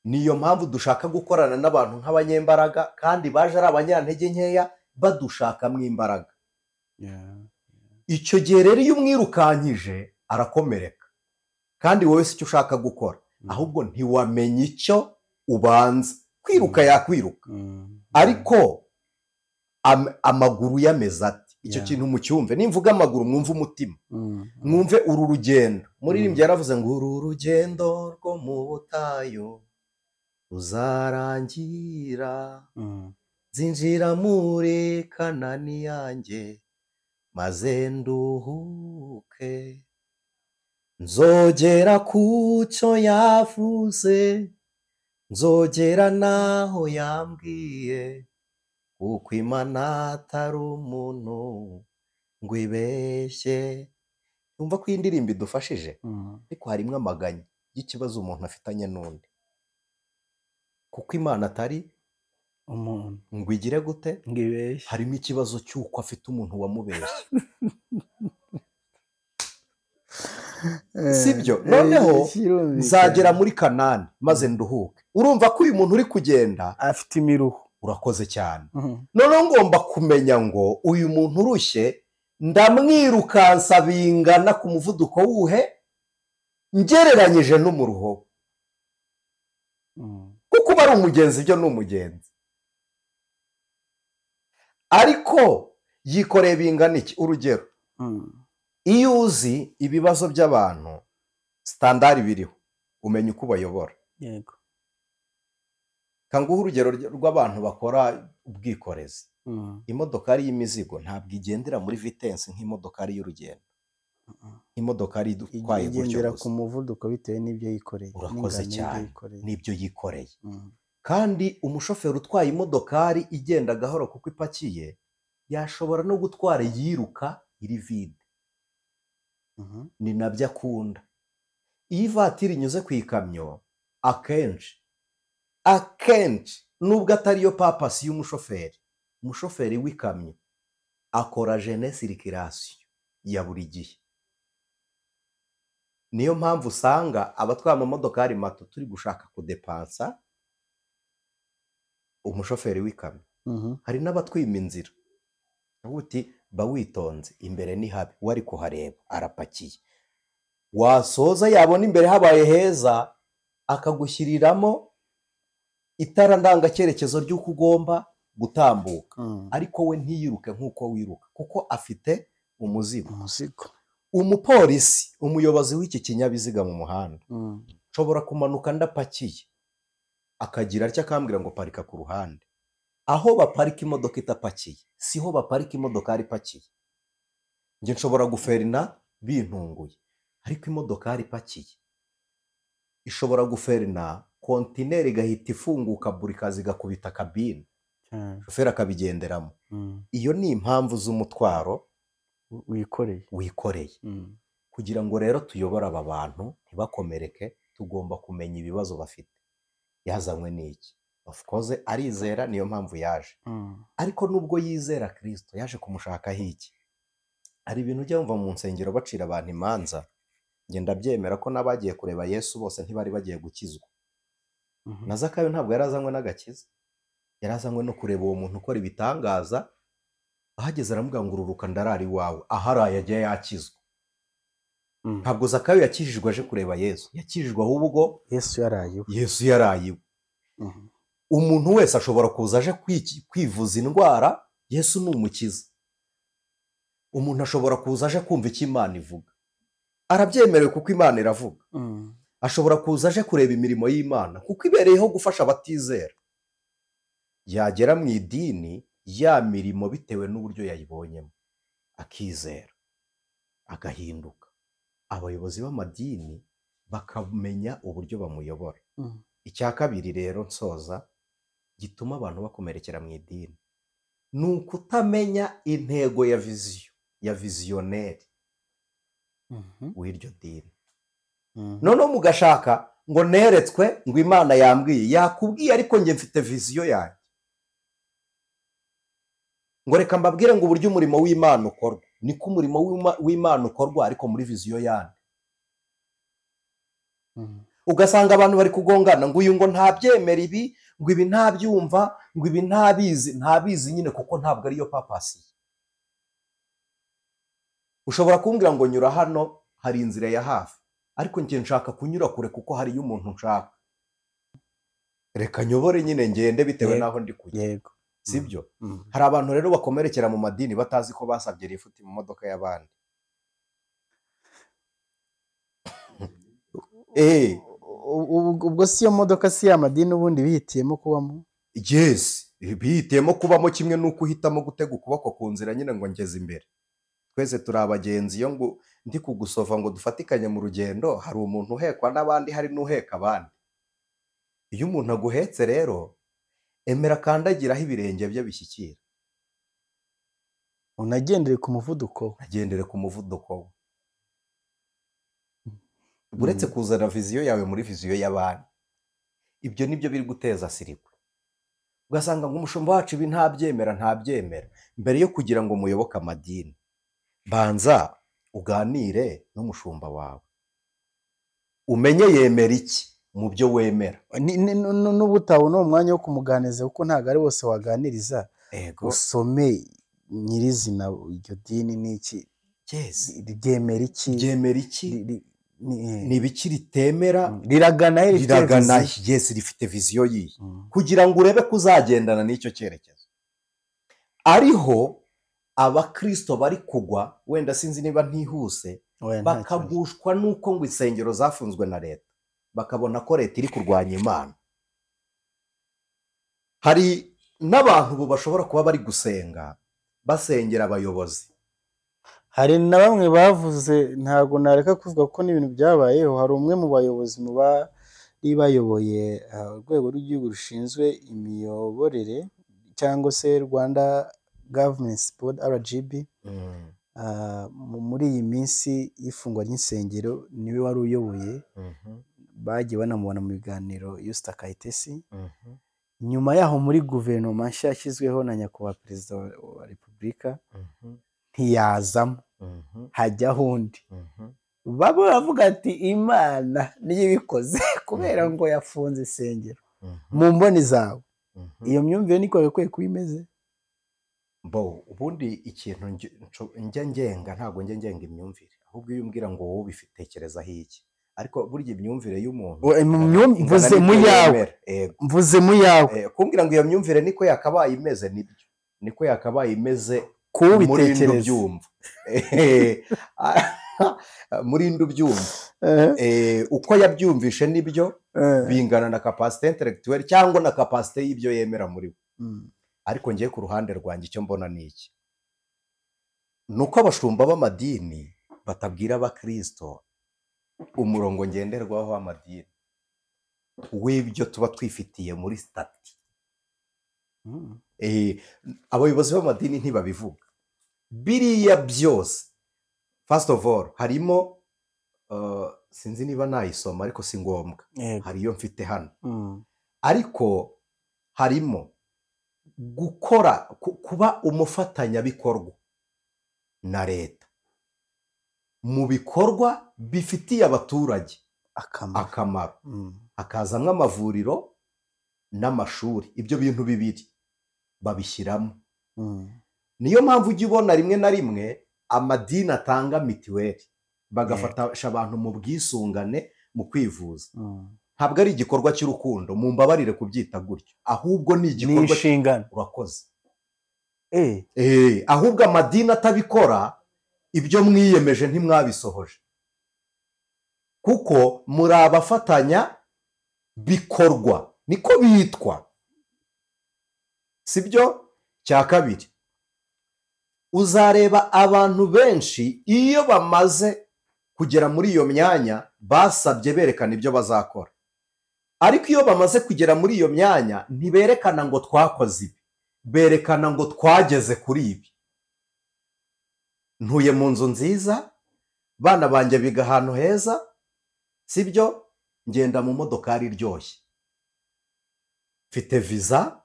Niyo mpamvu dushaka gukorana n'abantu nk'abanyembaraga kandi baje ari abanyantege nkeya badushakamo imbaraga. Icyo gihe rero iyo umwirukankije arakomereka kandi wowe si icyo ushaka gukora, ahubwo ntiwamenya icyo ubanza. Kwiruka yakwiruka ariko amaguru yameze ati. Icyo kintu mucyumve. Nimvuga amaguru mwumve umutima, mwumve uru rugendo. Muririmbyi yaravuze ngo uru rugendo rwo mu butayu uzarangira, zinjira muri Kanani yanjye maze nduhuke, nzogera ku cyo yavuze, nzogera naho yambwiye, kuko Imana atari umuntu ngo ibeshye. Yumva ko iyi ndirimbo idufashije, ariko harimo amaganya y'ikibazo umuntu afitanye n'undi, kuko Imana atari umuntu ngo igire gute, ngo ibeshye. harimo ikibazo cy'uko afite umuntu wamubeshye. Sibyo? Noneho nzagera muri Kanani maze nduhuke. Urumva ko uyu muntu uri kugenda afite imiruho. Urakoze cyane. Noneho ngomba kumenya ngo uyu muntu urushye ndamwirukansa bingana ku muvuduko wuhe ngereranyije n'umuruho, kuko uba ari umugenzi, ibyo ni umugenzi. Ariko yikoreye bingana iki? Urugero, iyo uzi ibibazo by'abantu sitandari biriho umenya uko ubayobora. Yego. Kanguha urugero rw'abantu bakora ubwikorezi. Imodokari y'imizigo ntabwo igendera muri vitensi nk'imodokari y'urugendo. Imodokari itwaye gutyo igendera ku muvuduko bitewe n'ibyo yikoreye. Urakoze cyane, n'ibyo yikoreye. Kandi umushoferi utwaye imodokari igenda gahoro kuko ipakiye yashobora no gutwara yiruka iri vide. Ni nabyo akunda. Iyo ivatiri inyuze ku ikamyo akenshi nubwo atari yo papasi y'umushoferi, umushoferi w'ikamyo akora jene sirikirasiyo ya buri gihe. Niyo mpamvu usanga abatwara amamodokari mato turi gushaka kudepansa umushoferi w'ikamyo. Hari n'abatwima inzira, uti ba witonze imbere ni habi, wari kuhareba arapakiye. Wasoza yabona imbere habaye heza akagushyiriramo itara ndangacyerekezo ry'uko ugomba gutambuka, ariko we ntiyiruke nk'uko wiruka kuko afite umuzigo. Umupolisi, umuyobozi w'iki kinyabiziga mu muhanda, nshobora kumanuka ndapakiye akagira atya akambwira ngo parika ku ruhande. Aho baparika imodoka itapakiye siho baparika imodokari ipakiye. Njye nshobora guferina bintunguye, ariko imodokari ipakiye ishobora guferina kontineri igahita ifunguka buri kazi gakubita kabine, shoferi akabigenderamo. Iyo ni impamvu z'umutwaro wikoreye. Kugira ngo rero tuyobore aba bantu ntibakomereke, tugomba kumenya ibibazo bafite. Yazanywe n'iki? Of course arizera, niyo mpamvu yaje. Ariko nubwo yizera Kristo, yaje kumushakaho iki? Hari ibintu ujya wumva mu nsengero bacira abantu imanza. Njye ndabyemera ko n'abagiye kureba Yesu bose ntibari bagiye gukizwa. Na Zakayo ntabwo yarazanywe n'agakiza, yarazanywe no kureba uwo muntu ukora ibitangaza. Ahageze aramubwira ngo ururuka ndarari wawe, aharaye ajya yakizwa. Ntabwo Zakayo yakijijwe aje kureba Yesu, yakijijwe ahubwo Yesu yarayiwe. Umuntu wese ashobora kuza aje kwivuza indwara, Yesu ni umukiza. Umuntu ashobora kuza aje kumva icyo Imana ivuga, arabyemerewe kuko Imana iravuga. Ashobora kuza aje kureba imirimo y'Imana kuko ibereyeho gufasha abatizera. Yagera mu idini ya mirimo bitewe n'uburyo yayibonyemo akizera. agahinduka. Abayobozi b'amadini bakamenya uburyo bamuyobora. Icya kabiri rero nsoza gituma abantu bakomerekera mu idini ni ukutamenya intego ya viziyoneri w'iryo dini. Noneho mugashaka ngo neretswe ngo Imana yambwiye, yakubwiye ariko njye mfite viziyo yanjye. Ngo reka mbabwire ngo uburyo umurimo w'Imana ukorwa, niko umurimo w'Imana ukorwa ariko muri viziyo yanjye. Ugasanga abantu bari kugongana ngo uyu ngo ntabyemera ibi, ngo ibi ntabyumva, ngo ibi ntabizi nyine kuko ntabwo ariyo papasi. Ushobora kumbwira ngo nyura hano hari inzira ya hafi, ariko njye nshaka kunyura kure kuko hariyo umuntu nshaka. Reka nyobore nyine ngende bitewe n'aho ndi kujya. Yego. Sibyo? Hari abantu rero bakomerekera mu madini batazi ko basabye rifuti mu modoka y'abandi. Ubwo si yo modoka si ya madini ubundi bihitiyemo kubamo? Yes, bihitiyemo kubamo kimwe n'uko uhitamo gutega ukuboko ku nzira nyine ngo ngeze imbere. Twese turi abagenzi, iyo ngo ndi kugusova ngo dufatikanye mu rugendo, hari umuntu uhekwa n'abandi, hari n'uheka abandi. Iyo umuntu aguhetse rero emera kandagiraho ibirenge bye bishyikira. Unagendere ku muvuduko. Agendere ku muvuduko. Uretse kuzana viziyo yawe muri viziyo y'abandi, ibyo nibyo biri guteza sirikwe. Ugasanga ngo umushumba wacu ibi ntabyemera. Mbere yo kugira ngo muyoboke amadini, banza uganire n'umushumba wawe, umenye yemera iki mu byo wemera. N'ubutabona umwanya wo kumuganiza kuko ntabwo ari bose waganiriza. Usome nyirizina iryo dini n'iki, ryemera iki, ni ibiki ritemera, riragana yes, rifite viziyo yiye, kugira ngo urebe kuzagendana n'icyo cyerekezo. Ariho abakristo bari kugwa, wenda sinzi niba ntihuse, bakagushwa nuko ngo insengero zafunzwe na leta, bakabona ko leta iri kurwanya Imana. Hari n'abantu bashobora kuba bari gusenga basengera abayobozi. Hari na bamwe bavuze, ntabwo nareka kuvuga ko n'ibintu byabayeho. Hari umwe mu bayobozi mu bari bayoboye urwego rw'igihugu rushinzwe imiyoborere cyangwa se Rwanda Government Board RGB, muri iyi minsi y'ifungwa ry'insengero niwe wari uyoboye. Bagiye banamubona mu biganiro Yusta Kayitesi. Nyuma yaho muri guverinoma nshya yashyizweho na nyakubahwa perezida wa repubulika, ntiyazamo, hajyaho undi. Baba baravuga ati Imana niyo ibikoze kubera ngo yafunze insengero. Mu mboni zawe iyo myumvire niko yakwiye kuba imeze? Ubundi ikintu njya ngenga, ntabwo njya ngenga imyumvire, ahubwo iyo umbwira ngo wowe ubitekerezaho iki. Ariko burya imyumvire y'umuntu mvuze mu yawe, kumbwira ngo iyo myumvire niko yakabaye imeze, nibyo niko yakabaye imeze muri ndubyumva. Muri ndubyumva uko yabyumvishe nibyo bingana na capacité intellectuelle cyangwa na capacité y'ibyo yemera muri we. Ariko ngiye ku ruhande rwanjye icyo mbona ni iki, nuko abashumba b'amadini batabwira abakristo umurongo ngenderwaho w'amadini w'ibyo tuba twifitiye muri stati. Abayobozi b'amadini ntibabivuga biriya byose. First of all harimo sinzi niba nayisoma ariko si ngombwa, hariyo mfite hano. Ariko harimo kuba umufatanyabikorwa na leta mu bikorwa bifitiye abaturage akamaro. Hakazamwo amavuriro n'amashuri, ibyo bintu bibiri babishyiramo. Niyo mpamvu ujya ubona rimwe na rimwe amadini atanga mitiweli, bagafatasha abantu mu bwisungane mu kwivuza. Ntabwo ari igikorwa cy'urukundo, mumbabarire kubyita gutyo, ahubwo ni igikorwa cy'inshingano. Urakoze. Ahubwo amadini atabikora, ibyo mwiyemeje ntimwabisohoje, kuko muri abafatanya bikorwa, niko bitwa, sibyo? Cya kabiri, uzareba abantu benshi iyo bamaze kugera muri iyo myanya basabye berekana ibyo bazakora, ariko iyo bamaze kugera muri iyo myanya ntiberekana ngo twakoze ibi, berekana ngo twageze kuri ibi. Ntuye mu nzu nziza, bana banjye biga ahantu heza, sibyo, ngenda mu modokari iryoshye, mfite viza,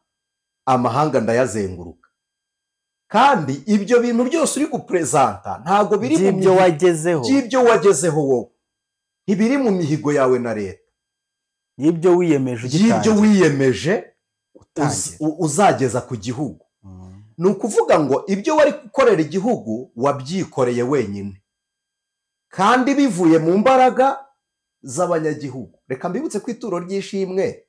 amahanga ndayazenguruka. Kandi ibyo bintu byose uri guprezanta ntabwo biri mu by'ibyo wagezeho, by'ibyo wagezeho wowe, ntibiri mu mihigo yawe na leta, y'ibyo wiyemeje y'ibyo ugitangira. wiyemeje Utangira. uzageza ku gihugu. Ni ukuvuga ngo ibyo wari gukorera igihugu wabyikoreye wenyine kandi bivuye mu mbaraga z'abanyagihugu. Reka mbibutse ko ituro ry'ishimwe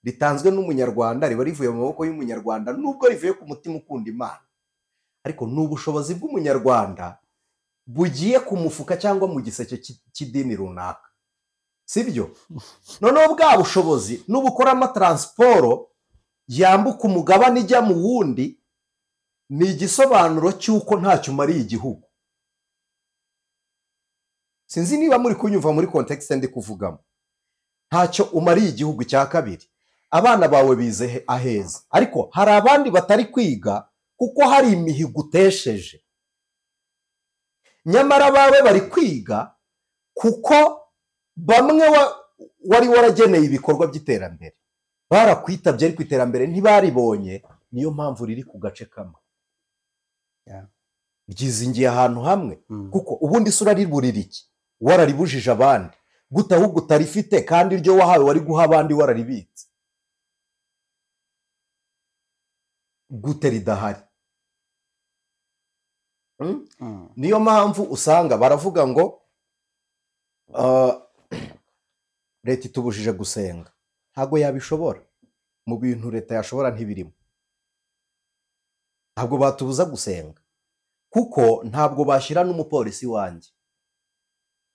ritanzwe n'umunyarwanda riba rivuye mu maboko y'umunyarwanda, nubwo rivuye ku mutima ukunda Imana, ariko ni ubushobozi bw'umunyarwanda bugiye ku mufuka cyangwa mu giseke cy'idini runaka, sibyo? Noneho bwa bushobozi n'ubukoramo taransiporo yambuka umugabane ijya mu wundi, ni igisobanuro cy'uko ntacyo umariye igihugu. Sinzi niba muri kunyumva muri kontekste ndi kuvugamo. Ntacyo umariye igihugu. Cya kabiri, abana bawe bize aheza, ariko hari abandi batari kwiga kuko hari imihigo utesheje. Nyamara abawe bari kwiga kuko bamwe wari warageneye ibikorwa by'iterambere, barakwitabye ariko iterambere ntibaribonye, niyo mpamvu riri ku gace kamwe, ryizingiye ahantu hamwe. Kuko ubundi isura riburira iki? Wararibujije abandi gute ahubwo utarifite kandi iryo wahawe wari guha abandi wararibitse gute ridahari? Niyo mpamvu usanga baravuga ngo leta itubujije gusenga. Ntabwo yabishobora. Mu bintu leta yashobora ntibirimo. Ntabwo batubuza gusenga kuko ntabwo bashyira n'umupolisi wanjye,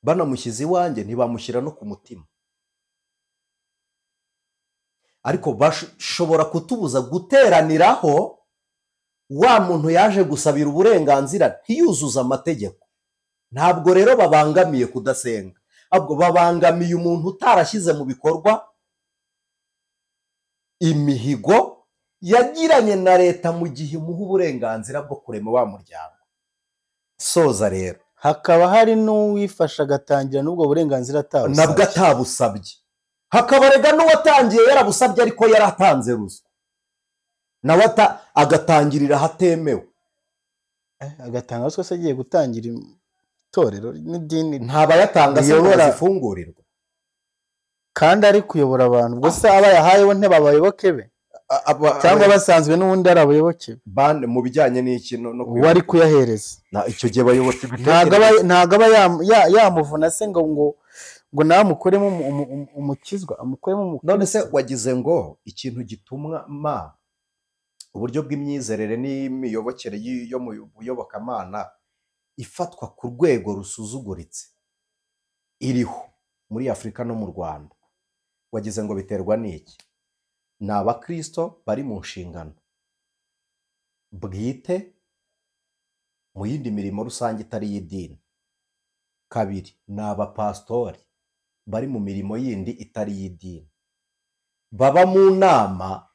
banamushyize iwanjye ntibamushyira no ku mutima, ariko bashobora kutubuza guteraniraho wa muntu yaje gusabira uburenganzira ntiyuzuza amategeko. Ntabwo rero babangamiye kudasenga, ahubwo babangamiye umuntu utarashyize mu bikorwa imihigo yagiranye na leta mu gihe imuha uburenganzira bwo kurema wa muryango. Soza rero, hakaba hari n'uwifasha agatangira n'ubwo burenganzira atabusabye, nabwo atabusabye. Hakaba rega n'uwatangiye yarabusabye ariko yaratanze ruswa, nawe agatangirira ahatemewe. agatanga ruswa se agiye gutangira itorero n'idini? Ntabayatanga se bazifungurirwa kandi ari kuyobora abantu. Ubwo se aba yahayeho ntibabayoboke be cyangwa basanzwe n'ubundi ari abayoboke bande mu bijyanye n'iki no wari kuyahereza? Icyo gihe bayoboke ntago aba yamuvuna se ngo namukoremo umukizwa, amukoremo umukizwa. None se wagize ngo ikintu gitumwa uburyo bw'imyizerere n'imiyobokere yo mu buyobokamana ifatwa ku rwego rusuzuguritse iriho muri Afurika no mu Rwanda, wagize ngo biterwa n'iki? Ni abakristo bari mu nshingano bwite mu yindi mirimo rusange itari y'idini. Kabiri, ni abapasitori bari mu mirimo yindi itari y'idini, baba mu nama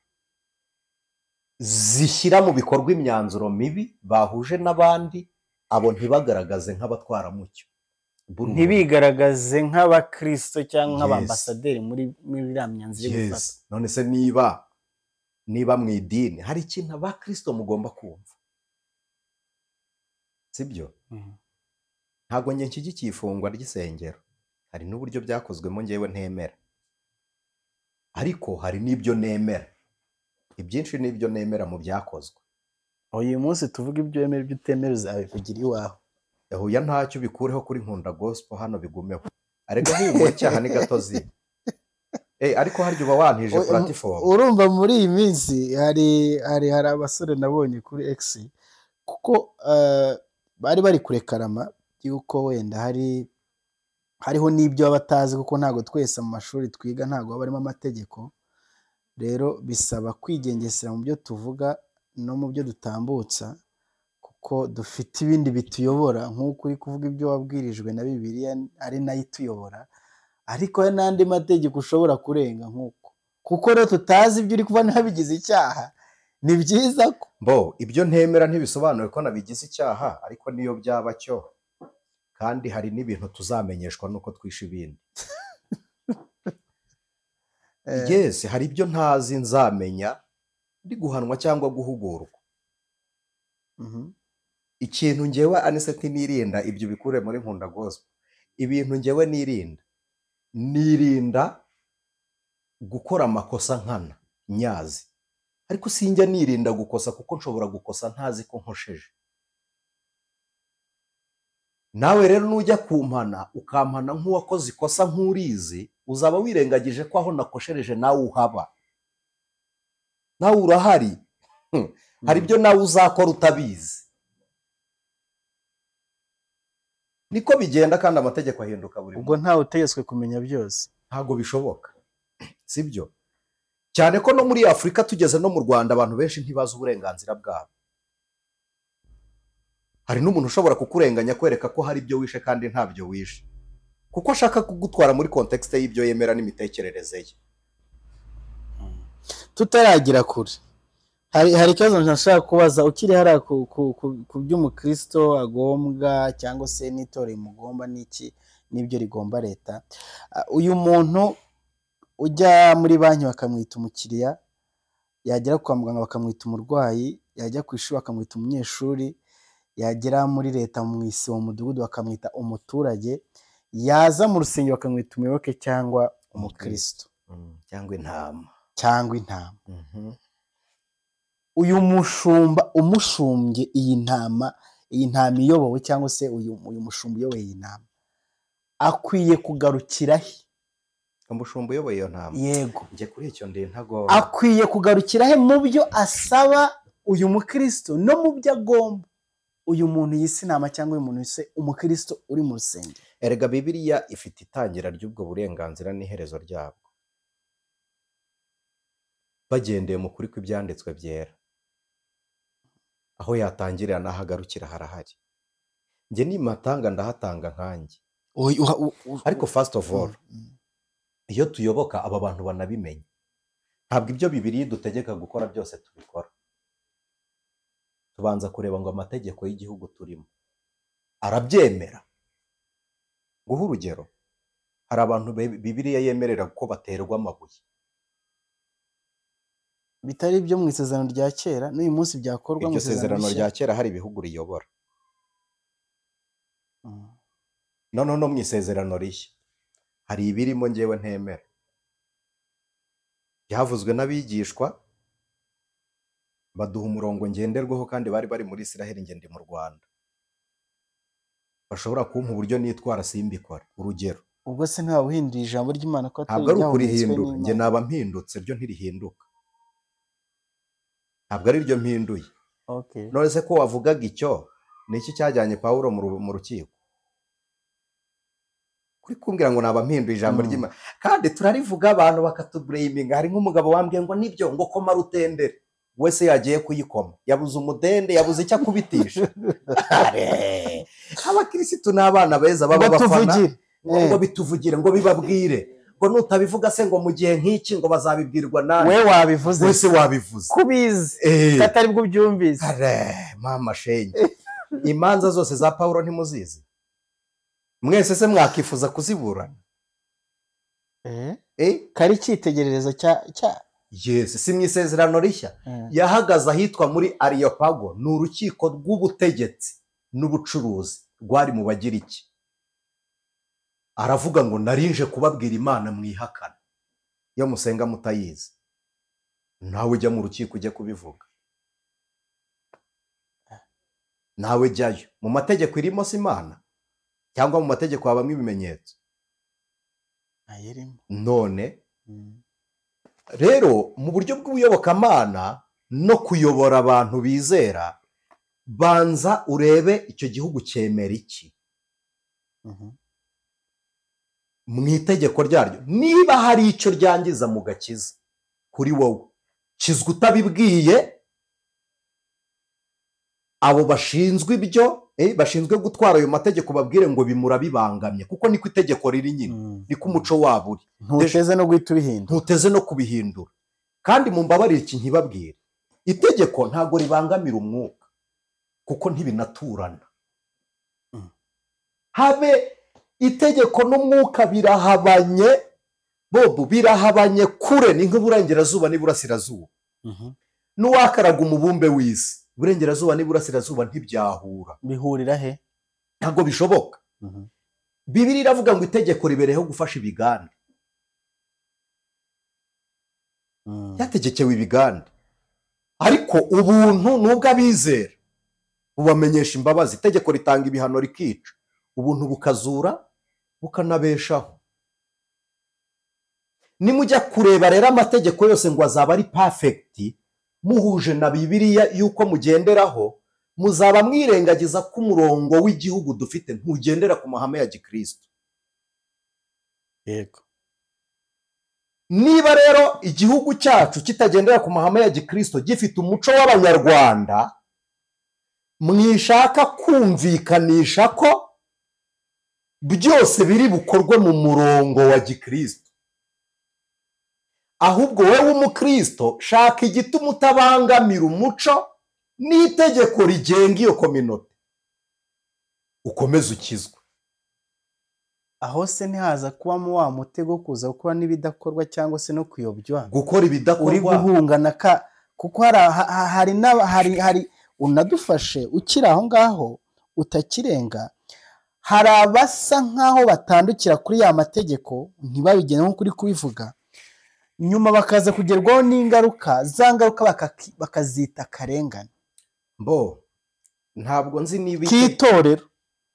zishyira mu bikorwa imyanzuro mibi bahuje n'abandi, abo ntibagaragaze nk'abatwaramucyo, ntibigaragaze nk'abakristo cyangwa nk'abambasaderi muri iriya myanzuro yo gufata. None se niba mu idini hari ikintu abakristo mugomba kumva, sibyo? Ntabwo njye nshyigikiye ifungwa ry'isengero, hari n'uburyo byakozwemo njyewe ntemera, ariko hari n'ibyo nemera. Ibyinshi n'ibyo nemera mu byakozwe. Uyu munsi tuvuga ibyo wemera ibyo utemera uzabivugira iwawe. Yahuye ntacyo bikureho kuri Nkunda Gospel, hano bigumeho. Arega humwe cyaha ni gatozi. Ariko haryo uba wantije platform. Urumva muri iyi minsi hari abasore nabonye kuri X kuko bari kurekarama yuko wenda hariho n'ibyo baba batazi, kuko ntabwo twese mu mashuri twiga ntabwo haba harimo amategeko. Rero bisaba kwigengesera mu byo tuvuga no mu byo dutambutsa, kuko ko dufite ibindi bituyobora nk'uko uri kuvuga ibyo wabwirijwe na Bibiliya ari nayo ituyobora, ariko hari n'andi mategeko ushobora kurenga nk'uko, kuko rero tutazi ibyo uri kuba nabigize icyaha. Ni byiza ko ibyo ntemera ntibisobanuye ko nabigize icyaha, ariko niyo byaba cyo, kandi hari n'ibintu tuzamenyeshwa nuko twishe ibindi. Yes, hari ibyo ntazi nzamenya ndi guhanwa cyangwa guhugurwa. Ikintu ngewe Aniseti nirinda, ibyo bikure muri Nkunda Gospel, ibintu ngewe nirinda gukora amakosa nkana nyazi, ariko sinjya nirinda gukosa kuko nshobora gukosa ntazi ko nkosheje. Nawe rero nujya kumpana ukampana nk'uwakoze ikosa nk'urizi, uzaba wirengagije ko aho nakoshereje nawe uhaba, nawe urahari. Hari ibyo nawe uzakora utabizi. Niko bigenda, kandi amategeko ahinduka buri ubwo ntawe utegetswe kumenya byose. Ntabwo bishoboka, sibyo? Cyane ko no muri Afurika tugeze no mu Rwanda abantu benshi ntibazi uburenganzira bwabo. Hari n'umuntu ushobora kukurenganya kwereka ko hari ibyo wishe kandi ntabyo wishe, kuko ashaka kugutwara muri context y'ibyo yemera n'imitekerereze ye. Tutaragira kure, hari ikibazo nashaka kubaza, ukiri hariya ku by'umukristo agombwa cyangwa se n'itorero imugomba n'iki n'ibyo rigomba leta. Uyu muntu ujya muri banki bakamwita umukiriya, yagera kwa muganga bakamwita umurwayi, yajya ku ishuri bakamwita umunyeshuri, yagera muri leta mu isi wa mudugudu bakamwita umuturage, yaza mu rusengero bakamwita umuyoboke cyangwa umukristo cyangwa intama. Uyu mushumba umushumbye iyi ntama iyobowe, cyangwa se uyu mushumba uyoboye iyi ntama, akwiye kugarukira he? Umushumba uyoboye iyo ntama, yego, njye kuri icyo ndi ntago akwiye kugarukira he mu byo asaba uyu mukristo no mu byo agomba uyu muntu yise inama cyangwa uyu muntu yise umukristo uri mu rusengero? Erega Bibiliya ifite itangira ry'ubwo burenganzira n'iherezo ryabwo, bagendeye mu kuri kw'ibyanditswe byera. Aho yatangirira n'aho agarukira harahari. Njye nimatanga ndahatanga nkanjye, ariko first of all iyo tuyoboka aba bantu banabimenya. Ntabwo ibyo Bibiliya dutegeka gukora byose tubikora. Tubanza kureba ngo amategeko y'igihugu turimo arabyemera. Guha urugero, hari abantu Bibiliya yemerera ko baterwa amabuye, bitari ibyo mu isezerano rya kera, n'uyu munsi byakorwa mu isezerano rya kera. Hari ibihugu riyobora, noneho no mu isezerano rishya hari ibirimo ngewe ntemera, byavuzwe n'abigishwa baduha umurongo ngenderwaho, kandi bari muri Isiraheli, njye ndi mu Rwanda. Bashobora kumpa uburyo nitwara simbikora. Urugero, ubwo se ntawe uhindura ijambo ry'Imana ko ntabwo ari ukurihindura, njye naba mpindutse, ryo ntirihinduka, ntabwo ari ryo mpinduye. None se ko wavugaga icyo, ni iki cyajyanye Pawulo mu rukiko? Kuri kumbwira ngo naba mpinduye ijambo ry'Imana, kandi turarivuga abantu bakatuburayiminga. Hari nk'umugabo wambwiye ngo nibyo, ngo koma rutendere, wese yagiye kuyikoma, yabuze umudende, yabuze icyo akubitisha. Abakirisitu n'abana beza baba bafana ngo bituvugire, ngo bibabwire, ngo nutabivuga se ngo mu gihe nk'iki ngo bazabibwirwa nani? We wabivuze, wese wabivuze, kubizi atari bwo byumvise. Mama shenge, imanza zose za Pawulo ntimuzizi? Mwese se mwakifuza kuziburana? Kari icyitegererezo cya Yes, si mu isezerano rishya yahagaze ahitwa muri Areopago, ni urukiko rw'ubutegetsi n'ubucuruzi rwari mu Bagiriki. Aravuga ngo narinje kubabwira Imana mwihakana, iyo musenga mutayizi. Nawe ujya mu rukiko ujye kubivuga, nawe jyayo. Mu mategeko irimo si Imana, cyangwa mu mategeko habamo ibimenyetso? None rero mu buryo bw'ubuyobokamana no kuyobora abantu bizera, banza urebe icyo gihugu cyemera iki mu itegeko ryaryo. Niba hari icyo ryangiza mu gakiza kuri wowe, kizwa utabibwiye abo bashinzwe ibyo bashinzwe gutwara ayo mategeko babwire ngo bimura bibangamye, kuko niko itegeko riri nyine, niko umuco wabo uri. ntuteze no guhita ubihindura, ntuteze no kubihindura. kandi mumbabarire iki nkibabwire, itegeko ntabwo ribangamira umwuka kuko ntibinaturana. habe itegeko n'umwuka birahabanye, bobo birahabanye kure, ni nk'uburengerazuba n'iburasirazuba. n'uwakaraga umubumbe w'isi, uburengerazuba n'iburasirazuba ntibyahura. bihurira he? ntabwo bishoboka. Bibiliya iravuga ngo itegeko ribereyeho gufasha ibigande. yategekewe ibigande, ariko ubuntu nubwo abizera bubamenyesha imbabazi. itegeko ritanga ibihano rikica, ubuntu bukazura bukanabeshaho. nimujya kureba rero amategeko yose ngo azaba ari perfect muhuje na Bibiliya yuko mugenderaho, muzaba mwirengagiza ko umurongo w'igihugu dufite ntugendera ku mahame ya gikristo. yego. niba rero igihugu cyacu kitagendera ku mahame ya gikristo, gifite umuco w'abanyarwanda, mwishaka kumvikanisha ko byose biri bukorwe mu murongo wa gikristo. ahubwo wowe umukristo shaka igituma utabangamira umuco n'itegeko rigenga iyo kominote, ukomeze ukizwe. aho se ntihaza kubamo wa mutego kuza gukora n'ibidakorwa cyangwa se no kuyobywa, gukora ibidakorwa, uri guhungana kuko hari unadufashe ukiri aho ngaho utakirenga. hari abasa nk'aho batandukira kuri ya mategeko ntibabigene nk'uko uri kubivuga, nyuma bakaza kugerwaho n'ingaruka, za ngaruka bakazita akarengane. ntabwo nzi niba k'itorero,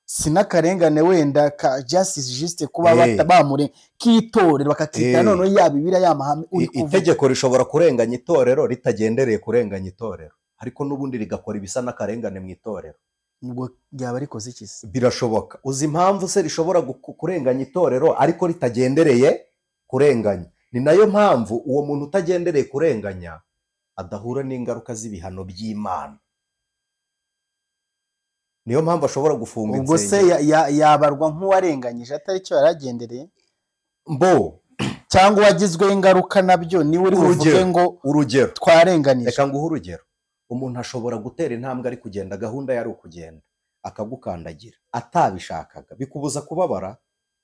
si n'akarengane wenda ka justice juste kuba batabamure k'itorero bakakita noneho ya Bibiliya ya mahame uri kuvuga. itegeko rishobora kurenganya itorero ritagendereye kurenganya itorero, ariko n'ubundi rigakora ibisa n'akarengane mu itorero. ubwo byaba rikoze iki se? birashoboka. uzi impamvu se rishobora kurenganya itorero ariko ritagendereye kurenganya? ni nayo mpamvu uwo muntu utagendereye kurenganya adahura n'ingaruka z'ibihano by'Imana. niyo mpamvu ashobora gufunga ubwo insengero. se yabarwa nk'uwarenganyije atari cyo yaragendereye, cyangwa uwagizweho ingaruka nabyo niwe uri buvuge ngo urugero twarenganije. reka nguhe urugero. umuntu ashobora gutera intambwe ari kugenda, gahunda yari ukugenda, akagukandagira atabishakaga, bikubuza kubabara,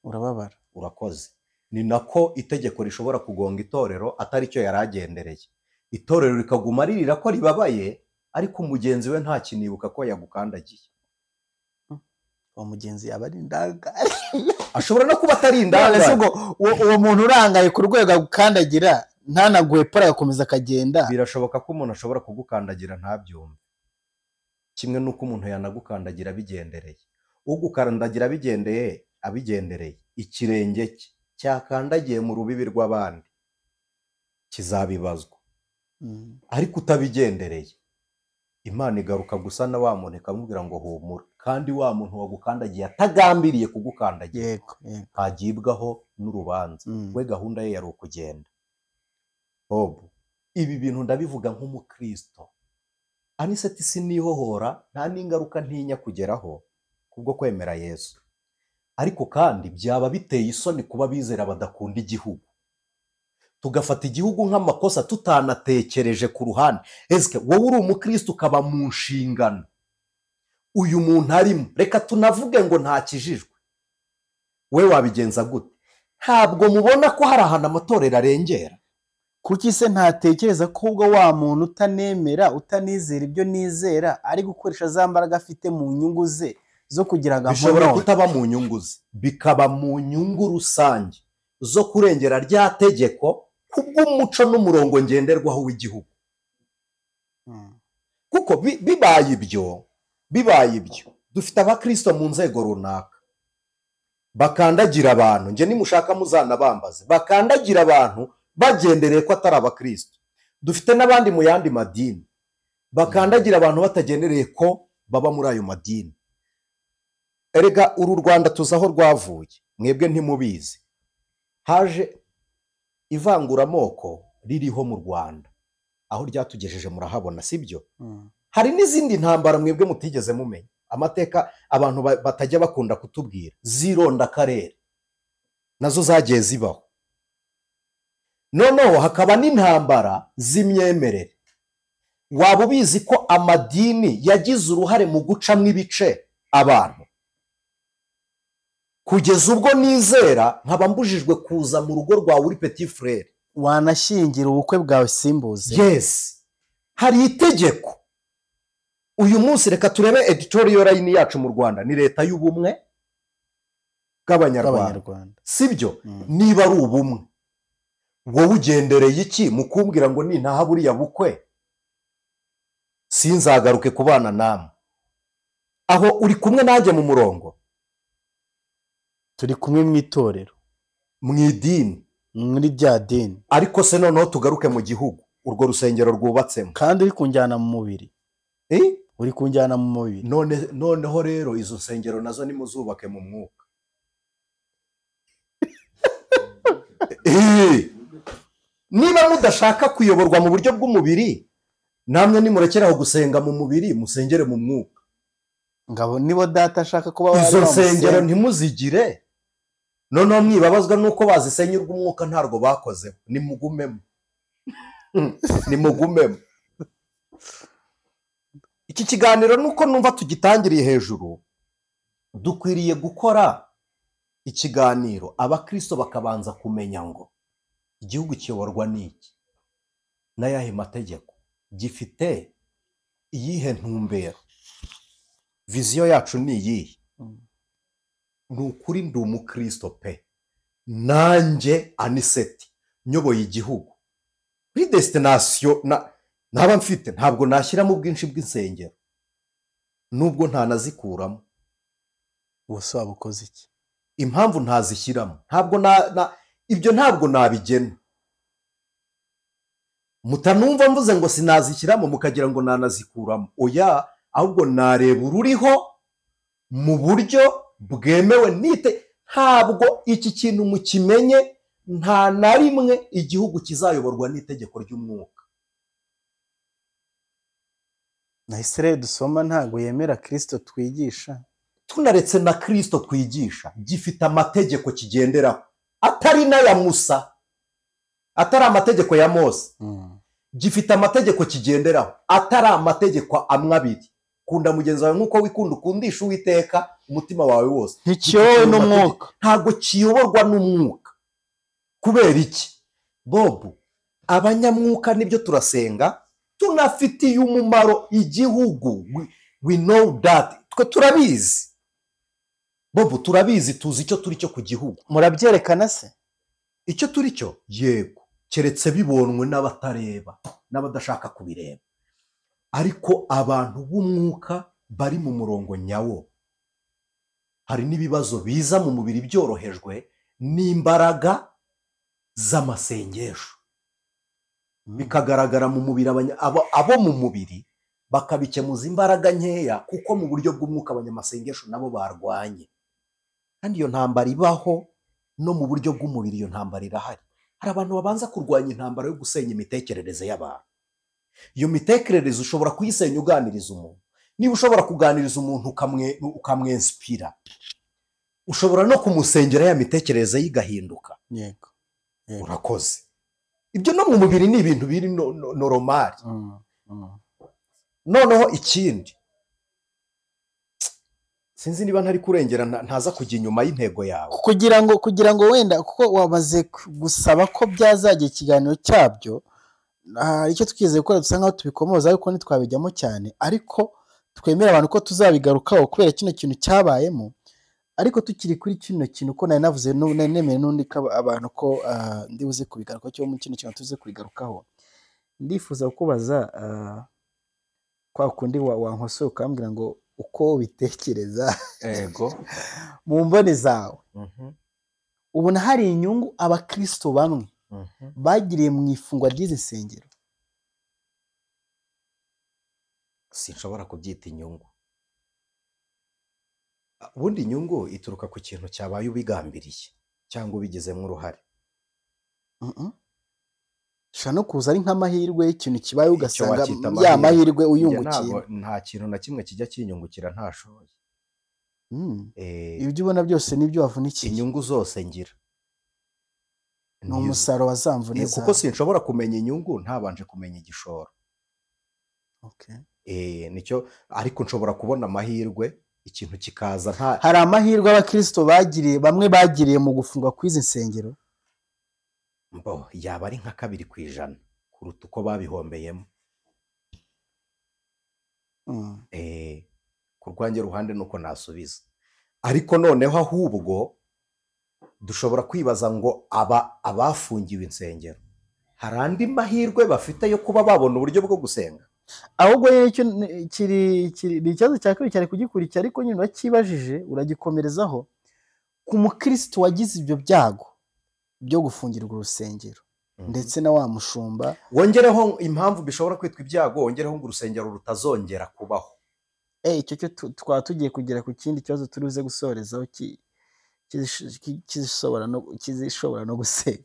urababara, urakoze. ni nako itegeko rishobora kugonga itorero atari cyo yaragendereye, itorero rikaguma ririra ko ribabaye, ariko umugenzi we ntakinibuka ko yagukandagiye. uwo mugenzi yaba ari indangare. ashobora no kuba atari indangare. uwo muntu urangaye ku rwego agukandagira ntanaguhe pora agakomeza akagenda. birashoboka ko umuntu ashobora kugukandagira ntabyumve, kimwe n'uko umuntu yanagukandagira abigendereye. ugukandagira abigendereye ikirenge cye cyakandagiye mu rubibi rw'abandi kizabibazwa. ariko utabigendereye, Imana igaruka gusa na wa muntu ikamubwira ngo humura, kandi wa muntu wagukandagiye atagambiriye kugukandagira ntagibwaho n'urubanza. we gahunda ye yari ukugenda. ibi bintu ndabivuga nk'umukristo, aniseti sinihohora, nta n'ingaruka ntinya kugeraho kubwo kwemera Yesu. ariko kandi byaba biteye isoni kuba bizera badakunda igihugu, tugafata igihugu nk'amakosa tutanatekereje ku ruhande. ese wowe uri umukristo ukaba mu nshingano, uyu muntu arimo, reka tunavuge ngo ntakijijwe, we wabigenza gute? ntabwo mubona ko hari ahantu amatorero arengera? kuki se ntatekereza ko ubwo wa muntu utanemera utanizera ibyo nizera ari gukoresha za mbaraga afite mu nyungu ze zo kugira ngo bishobora kutaba mu nyungu ze, bikaba mu nyungu rusange zo kurengera rya tegeko kubw'umuco n'umurongo ngenderwaho w'igihugu. kuko bibaye ibyo dufite abakristo mu nzego runaka bakandagira abantu, njye nimushaka muzanabambaze, bakandagira abantu bagendereye ko atari abakristo. dufite n'abandi mu yandi madini bakandagira abantu batagendereye ko baba muri ayo madini. erega uru Rwanda tuzi aho rwavuye, mwebwe ntimubizi. haje ivanguramoko ririho mu Rwanda, aho ryatugejeje murahabona, sibyo? hari n'izindi ntambara mwebwe mutigeze mumenya, amateka abantu batajya bakunda kutubwira, z'irondakarere nazo zagiye zibaho. Noneho hakaba n'intambara z'imyemerere. Waba ubizi ko amadini yagize uruhare mu gucamo ibice abantu, kugeza ubwo nizera nkaba mbujijwe kuza mu rugo rwawe uri petit frere, wanashyingira ubukwe bwawe simbuze. yes, hari itegeko. Uyu munsi reka turebe editorial line yacu mu Rwanda ni leta y'ubumwe bw'abanyarwanda, sibyo? Niba ari ubumwe, wowe ugendereye iki mu kumbwira ngo nintaha buriya bukwe sinzagaruke kubana namwe? Aho uri kumwe nanjye mu murongo, turi kumwe mu itorero, mu idini, muri rya dini. ariko se noneho tugaruke mu gihugu urwo rusengero rwubatsemo, kandi uri kunjyana mu mubiri, uri kunjyana mu mubiri. noneho rero izo nsengero nazo nimuzubake mu mwuka. Niba mudashaka kuyoborwa mu buryo bw'umubiri, namwe nimurekeraho gusenga mu mubiri, musengere mu mwuka. Ngabo nibo data ashaka kuba izo nsengero ntimuzigire, noneho mwibabazwa nuko bazisenye urw'umwuka ntarwo bakozeho. Nimugumemo. Nimugumemo. Iki kiganiro nuko numva tugitangiriye hejuru, dukwiriye gukora ikiganiro abakristo bakabanza kumenya ngo igihugu kiyoborwa n'iki, n'ayahe mategeko, gifite iyihe ntumbero, viziyo yacu ni iyihe. Ni ukuri ndi umukristo pe, nanjye Aniseti nyoboye igihugu kuri destination naba mfite, ntabwo nashyiramo ubwinshi bw'insengero nubwo ntanazikuramo. Ubuse waba ukoze iki? Impamvu ntazishyiramo ntabwo ibyo ntabwo nabigena. Mutanumva mvuze ngo sinazishyiramo mukagira ngo nanazikuramo, oya, ahubwo nareba ururiho mu buryo bwemewe nite. Ntabwo iki kintu mukimenye, nta na rimwe igihugu kizayoborwa n'itegeko ry'umwuka. Na Israel dusoma ntabwo yemera Kristo twigisha. Tunaretse na Kristo twigisha, gifite amategeko kigenderaho, atari n'aya Musa, atari amategeko ya Mose. Gifite amategeko kigenderaho, atari amategeko amwe abiri. Kunda mugenzi wawe nk'uko wikunda, ukundisha Uwiteka umutima wawe wose. Ntikiyoborwa n'umwuka. Ntabwo kiyoborwa n'umwuka. Kubera iki? Bob, abanyamwuka nibyo turasenga, tunafitiye umumaro igihugu. We know that. Twe turabizi. Bob, turabizi, tuzi icyo turi cyo ku gihugu. Murabyerekana se? Icyo turi cyo? Yego. Keretse bibonwe n'abatareba, n'abadashaka kubireba. Ariko abantu b'umwuka bari mu murongo nyawo, hari n'ibibazo biza mu mubiri byorohejwe n'imbaraga z'amasengesho, bikagaragara mu mubiri. Abo mu mubiri bakabikemuza imbaraga nkeya, kuko mu buryo bw'umwuka abanyamasengesho nabo barwanye. Kandi iyo ntambara ibaho no mu buryo bw'umubiri, iyo ntambara irahari. Hari abantu babanza kurwanya intambara yo gusenya imitekerereze y'abantu. Iyo mitekerereze ushobora kuyisenya uganiriza umuntu. Niba ushobora kuganiriza umuntu ukamwinspira, ushobora no kumusengera ya mitekerereze yigahinduka. Yego. Urakoze. Ibyo no mu mubiri ni ibintu biri normal. Noneho ikindi, sinzi niba ntari kurengera, ntaza kujya inyuma y'intego yawe, kugira ngo wenda kuko wamaze gusaba ko byazajya ikiganiro cyabyo. Icyo twizeye gukora dusa nkaho tubikomoza, ariko ntitwabijyamo cyane, ariko twemera abantu ko tuzabigarukaho kubera kino kintu cyabayemo. Ariko tukiri kuri kino kintu, ko nari navuze nemeye n'undi abantu ko ndibuze kubigarukaho, cyo mu kino kintu tuze kubigarukaho. Ndifuza kubaza kwa kundi wankosoye ukambwira ngo uko bitekereza, yego, mu mboni zawe, ubona hari inyungu abakristo bamwe bagiriye mu ifungwa ry'izi nsengero? Sinshobora kubyita inyungu. Ubundi inyungu ituruka ku kintu cyabaye ubigambiriye cyangwa ubigizemo uruhare. ushobora no kuza ari nk'amahirwe y'ikintu kibaye icyo ugasanga wakita ya amahirwe mahirwe njye uyungukiyemo. nta kintu na kimwe kijya kinyungukira ntashoye. Ibyo ubona byose nibyo wavunikiye, inyungu zose ngira ni umusaruro wa za mvune kuko zawe. sinshobora kumenya inyungu ntabanje kumenya igishoro. Nicyo, ariko nshobora kubona amahirwe ikintu kikaza hari amahirwe abakristo bagiriye, bamwe bagiriye mu gufungwa kw'izi nsengero, yaba ari nka 2% kuruta uko babihombeyemo. Ku rwanjye ruhande nuko nasubiza, ariko noneho ahubwo dushobora kwibaza ngo abafungiwe insengero hari andi mahirwe bafite yo kuba babona uburyo bwo gusenga. ahubwo ni ikibazo cya kabiri cyane kugikurikira, ariko nyine wakibajije uragikomerezaho ku mukristo wagize ibyo byago byo gufungirwa urusengero ndetse na wa mushumba. Wongereho impamvu bishobora kwitwa ibyago, wongereho ngo urusengero rutazongera kubaho. Icyo cyo twaba tugiye kugera ku kindi kibazo turuze gusorezaho kizishobora no gusenga.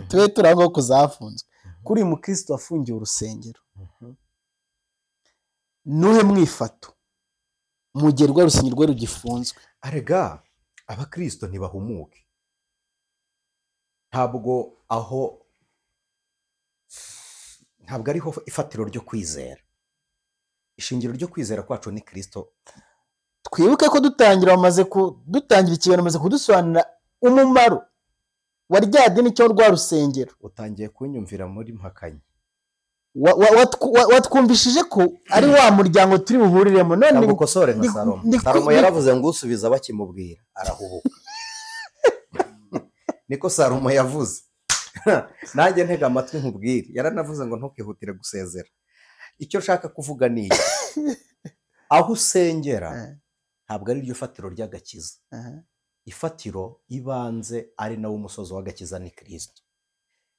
Tube turaho kuzafunzwe kuri mukristo wafungiwe urusengero. Nuhe mwifato mu gihe rwa rusengero rwe rugifunzwe? Arega abakristo ntibahumuke, ntabwo ariho ifatiro ryo kwizera. Ishingiro ryo kwizera kwacu ni Kristo. Twibuke ko dutangira ikiganiro bamaze kudusobanurira umumaro wa rya dini cyo rwa rusengero. Utangiye kunyumvira muri mpakanye. Watwumvishije ko ari wa muryango turi buhuriremo. None ngukosore nka Salomo yaravuze ngo usubiza bakimubwira arahubuka. Niko Salomo yavuze. Nanjye ntega amatwi nkubwire, yaranavuze ngo ntukihutire gusezera. Icyo nshaka kuvuga ni aho usengera ntabwo ari ryo fatiro ry'agakiza. Ifatiro ibanze ari nawo umusozo w'agakiza ni Kristo.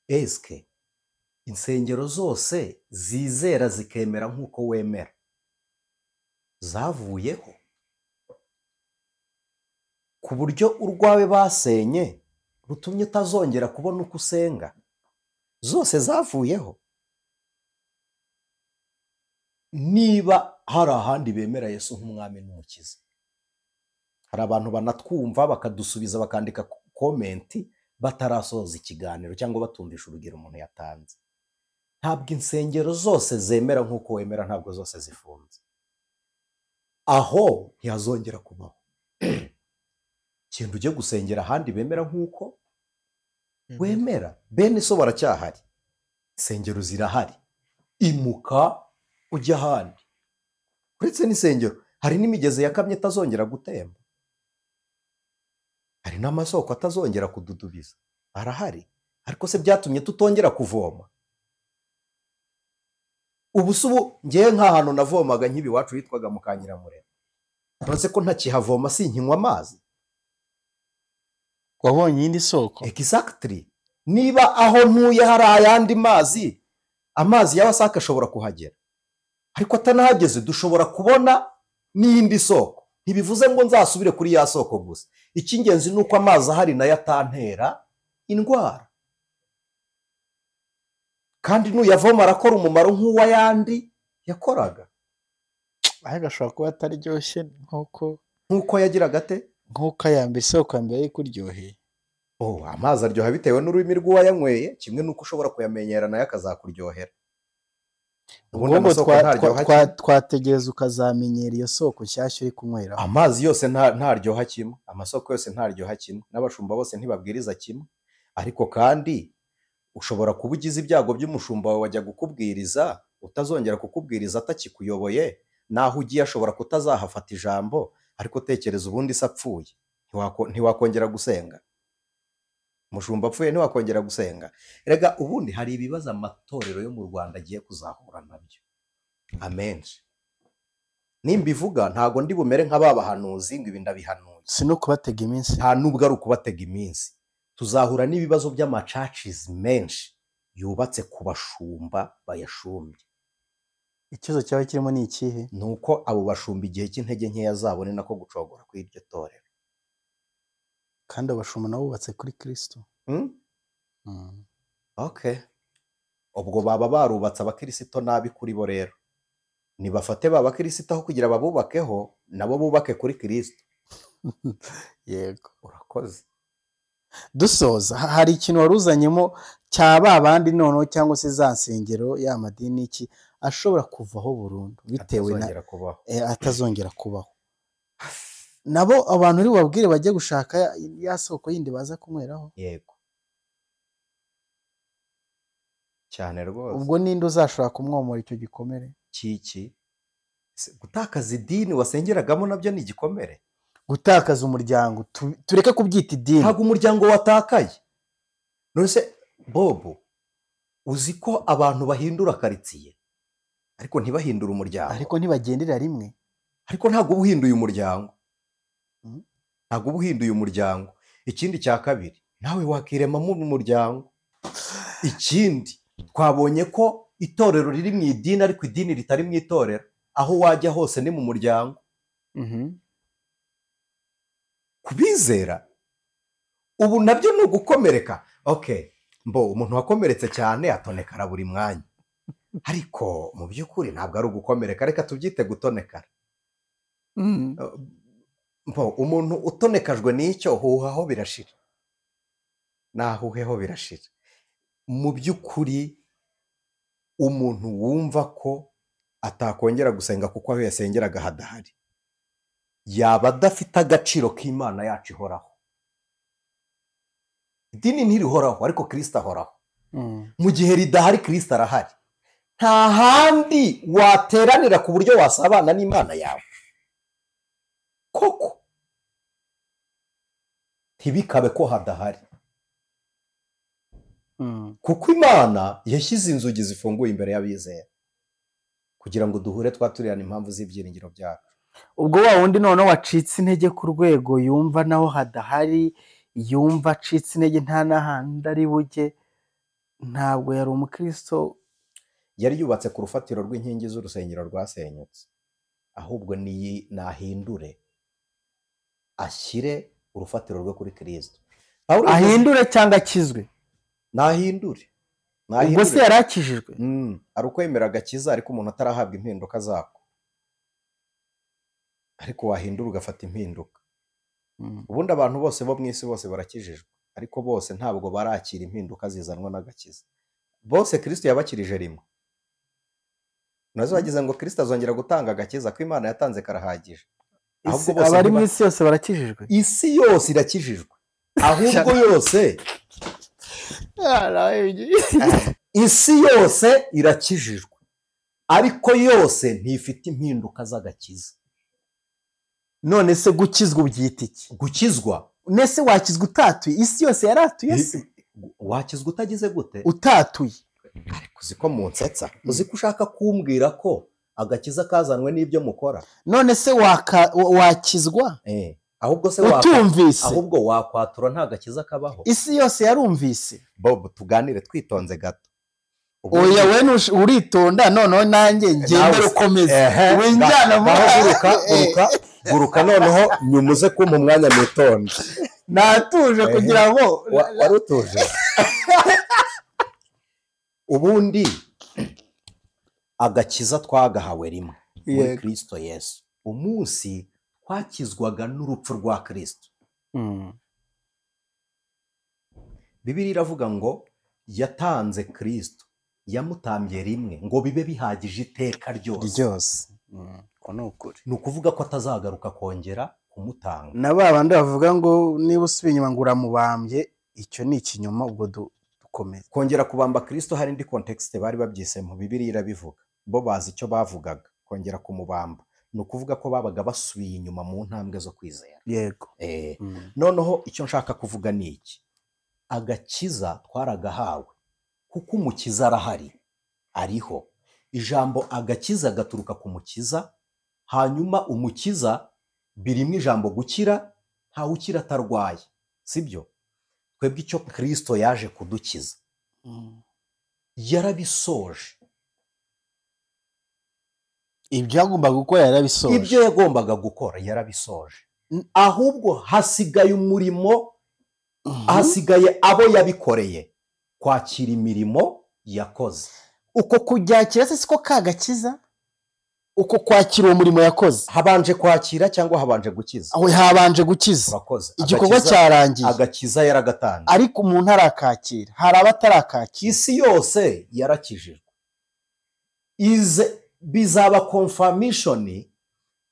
Eske insengero zose zizera zikemera nk'uko wemera zavuyeho ku buryo urwawe basenye rutumye utazongera kubona uko usenga? Zose zavuyeho. Niba hari ahandi bemera Yesu nk'umwami n'umukiza, hari abantu banatwumva bakadusubiza bakandika komenti batarasoza ikiganiro cyangwa batumvisha urugero umuntu yatanze. Ntabwo insengero zose zemera nk'uko wemera, ntabwo zose zifunze. Aho ntihazongera kubaho ikintu ujye gusengera ahandi bemera nk'uko wemera. Bene so baracyahari, insengero zirahari, imuka ujya ahandi. Uretse n'isengero hari n'imigezi yakamye itazongera gutemba, hari n'amasoko atazongera kududubiza, arahari. Ariko se byatumye tutongera kuvoma? Ubu ngewe nk'ahantu navomaga nk'ibi wacu hitwaga mu Kanyiramurera, uretse ko ntakihavoma sinkinywa amazi. Wabonye iyindi soko? Exactly. Niba aho ntuye hari ayandi mazi, amazi y'Abasaka ashobora kuhagera, ariko atanahageze dushobora kubona n'iyindi soko. Ntibivuze ngo nzasubire kuri ya soko gusa. Icy'ingenzi ni uko amazi ahari nayo atantera indwara, kandi nuyavoma arakora umumaro nk'uw'ayandi yakoraga. Ariko ashobora kuba ataryoshye nk'uko yagiraga ate? Nk'uko ayambere, isoko ya mbere ikuryoheye. Amazi aryoha bitewe n'ururimi rw'uwayanyweye, kimwe n'uko ushobora kuyamenyera nayo akazakuryohera. Ubwo twategereza ukazamenyera iyo soko nshyashya uri kunywera. Amazi yose ntaryoha kimwe, amasoko yose ntaryoha kimwe, n'abashumba bose ntibabwiriza kimwe. Ariko kandi ushobora kuba ugize ibyago by'umushumba wawe wajya gukubwiriza, utazongera kukubwiriza atakikuyoboye, naho ugiye ashobora kutazahafata ijambo. Ariko tekereza ubundi se apfuye ntiwakongera gusenga? Umushumba apfuye ntiwakongera gusenga? Rega ubundi hari ibibazo amatorero yo mu Rwanda agiye kuzahura nabyo amenshi. Nimbivuga ntago ndi bumere nk'ababahanuzi ngo ibi ndabihanuye, si no kubatega iminsi, nta nubwo ari ukubatega iminsi. Tuzahura n'ibibazo by'amacacizi menshi yubatse ku bashumba bayashumbye. Ikibazo cyaba kirimo ni ikihe? Ni uko abo bashumba igihe cy'intege nkeya zabo ni nako gucogora kw'iryo torero. Kandi abashumba nabo bubatse kuri Kristo. Okay. ubwo baba barubatse abakirisito nabi kuri bo. rero nibafate ba bakirisito aho kugira babubakeho, nabo bubake kuri kirisito. yego. urakoze. Dusoza, hari ikintu wari uzanyemo cya ba bandi noneho cyangwa se za nsengero ya madini iki ashobora kuvaho burundu bitewe na atazongera kubaho. atazongera kubaho, nabo abantu uri babwire bajye gushaka ya soko yindi baza kunyweraho. yego cyane rwose. Ubwo ninde uzashobora kumwomora icyo gikomere? kiki gutakaza idini wasengeragamo nabyo ni igikomere. Gutakaza umuryango, tureke kubyita idini. ntabwo umuryango watakaye. none se Bobo, uzi ko abantu bahindura karitsiye ariko ntibahindure umuryango? Ariko ntibagendera rimwe. ariko ntabwo uba uhinduye umuryango. ntabwo uba uhinduye umuryango. ikindi cya kabiri, nawe wakiremamo umuryango. ikindi, twabonye ko itorero riri mu idini ariko idini ritari mu itorero. aho wajya hose ni mu muryango. kubizera ubu nabyo ni ugukomereka. umuntu wakomeretse cyane atonekara buri mwanya, ariko mu by'ukuri ntabwo ari ugukomereka, reka tubyite gutonekara. umuntu utonekajwe n'icyo huhaho birashira, nahuheho birashira. mu by'ukuri umuntu wumva ko atakongera gusenga kuko aho yasengeraga hadahari, yaba adafite agaciro k'Imana yacu ihoraho. idini ntirihoraho ariko Kristo ahoraho. mu gihe ridahari Kristo arahari. nta handi wateranira ku buryo wasabana n'Imana yawe koko ntibikabe ko hadahari, kuko Imana yashyize inzugi zifunguye imbere y'abizera kugira ngo duhure twaturirane impamvu z'ibyiringiro byacu. ubwo wa wundi noneho wacitse intege ku rwego yumva naho hadahari, yumva acitse intege nta n'ahandi ari bujye, ntabwo yari umukristo. yari yubatse ku rufatiro rw'inkingi z'urusengero rwasenyutse, ahubwo nahindure ashyire urufatiro rwe kuri Kristo. ahindure cyangwa akizwe? nahindure. ubwo se yari akijijwe? ari ukwemera agakiza ariko umuntu atarahabwa impinduka zako. ariko wahindura ugafata impinduka. ubundi abantu bose bo mu isi bose barakijijwe, ariko bose ntabwo barakira impinduka zizanwa n'agakiza. bose Kristo yabakirije rimwe. nazo wagize ngo Kristo azongera gutanga agakiza ko Imana yatanze karahagije. abari mu isi yose barakijijwe? isi yose irakijijwe, ahubwo yose isi yose irakijijwe, ariko yose ntifite impinduka z'agakiza. none se gukizwa ubyita iki? gukizwa nese wakizwa utatuye? isi yose yaratuye se? wakizwa utagize gute? utatuye. ariko uzi ko munsetsa, uzi ko ushaka kumbwira ko agakiza kazanwe n'ibyo mukora? none se wakizwa ahubwo se utumvise? ahubwo wakwatura nta gakiza kabaho? isi yose yarumvise. Bob, tuganire twitonze gato. oya we uritonda, noneho nanjye ngende ukomeze winjyana mu guruka noneho nyumuze kumpa umwanya nitonde. natuje kugira ngo wari utuje. ubundi agakiza twagahawe rimwe muri Kristo Yesu. umunsi twakizwaga n'urupfu rwa Kristo. Bibiliya iravuga ngo yatanze Kristo, yamutambye rimwe ngo bibe bihagije iteka ryose. ni ukuvuga ko atazagaruka kongera kumutanga. na ba bandi bavuga ngo niba usubiye inyuma ngo uramubambye, icyo ni ikinyoma. ubwo dukomeze kongera kubamba Kristo. hari indi kontekste bari babyisemo, Bibiliya irabivuga, bo bazi icyo bavugaga. kongera kumubamba ni ukuvuga ko babaga basubiye inyuma mu ntambwe zo kwizera. yego. noneho icyo nshaka kuvuga ni iki: agakiza twaragahawe kuko umukiza arahari, ariho. ijambo agakiza gaturuka ku mukiza, hanyuma umukiza birimo ijambo gukira. ntawe ukira atarwaye, sibyo? twebwe icyo Kristo yaje kudukiza yarabisoje. ibyo yagombaga gukora yarabisoje. ibyo yagombaga gukora yarabisoje, ahubwo hasigaye umurimo, hasigaye abo yabikoreye kwakira imirimo yakoze. uko kubyakira se siko kagakiza, uko kwakira uwo murimo yakoze. Habanje kwakira cyangwa habanje gukiza? aho habanje gukiza, Urakoze. igikorwa cyarangiye, agakiza yaragatanze, ariko umuntu arakakira, hari abatarakakira. isi yose yarakijijwe. Bizaba confirmation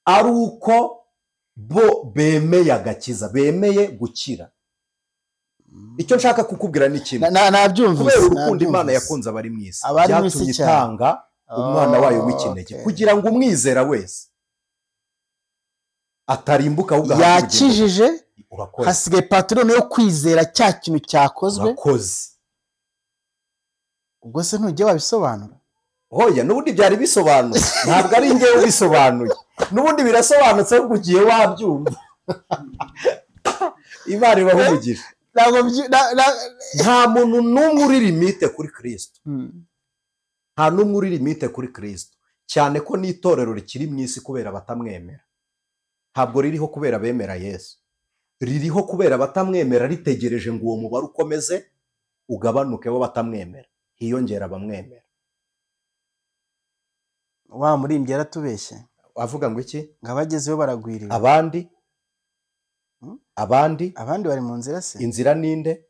ari uko bo bemeye agakiza, bemeye gukira. Icyo nshaka kukubwira ni kimwe, nabyumvise, kubera urukundo Imana yakunze abari mu isi, byatumye itanga umwana wayo w'ikinege, kugira ngo umwizera wese atarimbuka ahubwo yakijije. Hasigaye patrone yo kwizera cya kintu cyakozwe. Urakoze. Ubwo se ntujye wabisobanura? Hoya, n'ubundi byari bisobanuye, ntabwo ari njye ubisobanuye, n'ubundi birasobanutse ahubwo ugiye wabyumva. Imana ibaho umugisha. Nta muntu n'umwe uri limite kuri Kristo, nta n'umwe uri limite kuri Kristo, cyane ko n'itorero rikiri mu isi kubera batamwemera. Ntabwo ririho kubera bemera Yesu, ririho kubera batamwemera, ritegereje ngo uwo mubare ukomeze ugabanuke wo batamwemera, hiyongera abamwemera. Wa murimbyi yaratubeshye, avuga ngo iki? ngo abagezeho baragwirira. abandi bari mu nzira se? Inzira ninde?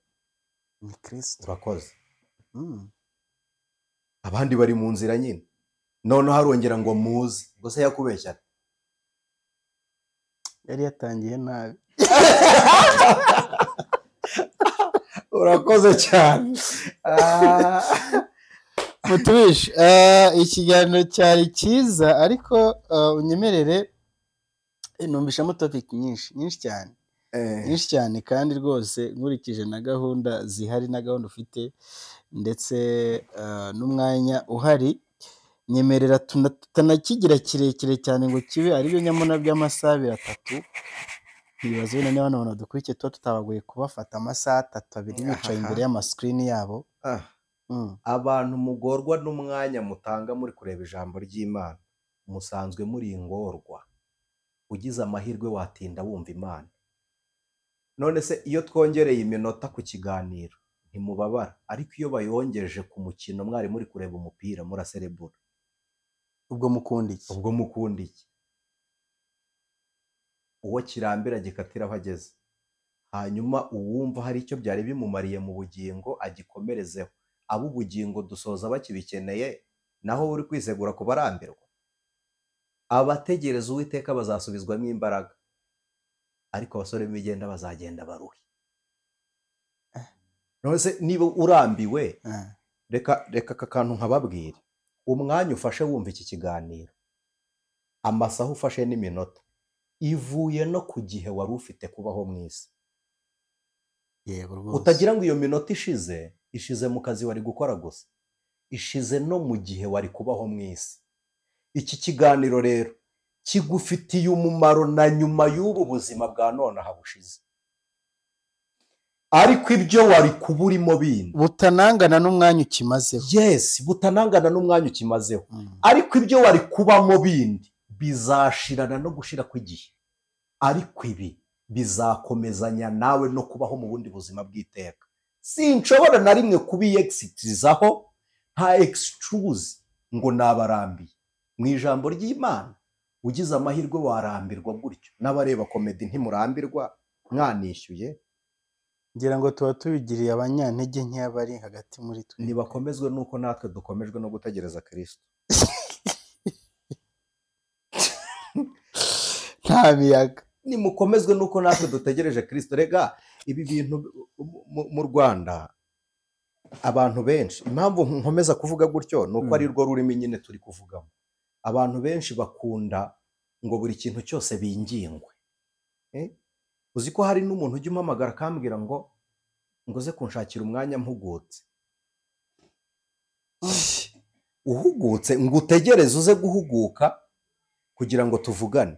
Ni Kristo. Urakoze. Abandi bari mu nzira nyine, noneho harongera ngo muzi. Ubwo se yakubeshya? Yari yatangiye nabi. Urakoze cyane. Mutubishe, ikiganiro cyari cyiza, ariko unyemerere numvishamo topic nyinshi cyane, kandi rwose nkurikije na gahunda zihari na gahunda ufite ndetse n'umwanya uhari, nyemerera tutanakigira kirekire cyane ngo kibe ari byo nyamuna by'amasaha 3. Ntibaze wenda niba abantu dukurikiye tuba tutabagoye kubafata amasaha 3 bicaye imbere y'amasikirini yabo. Abantu mugorwa n'umwanya mutanga muri kureba ijambo ry'Imana, musanzwe muri ingorwa. Ugize amahirwe watinda wumva Imana. None se iyo twongereye iminota ku kiganiro ntimubabara, ariko iyo bayongeje ku mukino mwari muri kureba umupira muraserebura. Ubwo mukunda iki? Uwo kirambira gikatira aho ageze, hanyuma uwumva hari icyo byari bimumariye mu bugingo agikomerezeho. Abo ubugingo dusoza bakibikeneye, naho uri kwisegura kubarambirwa. Abategereza Uwiteka bazasubizwamo imbaraga, ariko abasore b'imigenda bazagenda baruhe. None se niba urambiwe, reka aka kantu nkababwire. Umwanya ufashe wumva iki kiganiro, amasaha ufashe n'iminota, ivuye no ku gihe wari ufite kubaho mu isi. Utagira ngo iyo minota ishize mu kazi wari gukora gusa, ishize no mu gihe wari kubaho mu isi. Iki kiganiro rero kigufitiye umumaro na nyuma y'ubu buzima bwa none habushize, ariko ibyo wari kuba urimo bindi butanangana n'umwanya ukimazeho. Yes, butanangana n'umwanya ukimazeho, ariko ibyo wari kubamo bindi bizashirana no gushira kw'igihe, ariko ibi bizakomezanya nawe no kubaho mu bundi buzima bw'iteka. Sinshobora na rimwe kubiyexitizaho nta excuse ngo nabarambiye. Mu ijambo ry'Imana ugize amahirwe warambirwa gutyo, n'abareba komedi ntimurambirwa mwanishyuye. Ngira ngo tuba tubigiriye abanyantege nke bari hagati muri twe. Nibakomezwe nuko natwe dukomejwe no gutegereza Kristo. Nta miyaga. Nimukomezwe nuko natwe dutegereje Kristo. Rega ibi bintu mu Rwanda abantu benshi, impamvu nkomeza kuvuga gutyo nuko ari rwo rurimi nyine turi kuvugamo. Abantu benshi bakunda ngo buri kintu cyose bingingwe. Uzi ko hari n'umuntu ujya umpamagara akambwira ngo ze kunshakira umwanya mpugutse. Uhugutse ngo utegereze uze guhuguka kugira ngo tuvugane.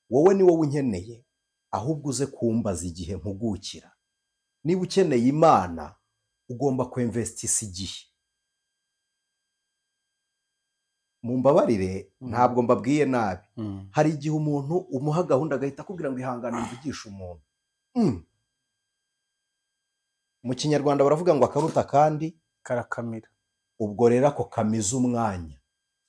Wowe ni wowe unkeneye, ahubwo uze kumbaza igihe mpugukira. Niba ukeneye Imana ugomba kuinvestisa igihe. Mumbabarire ntabwo mbabwiye nabi. Hari igihe umuntu umuha gahunda agahita akubwira ngo ihangane mvugisha umuntu. Mu Kinyarwanda baravuga ngo akaruta kandi karakamira. ubwo rero ako kamize umwanya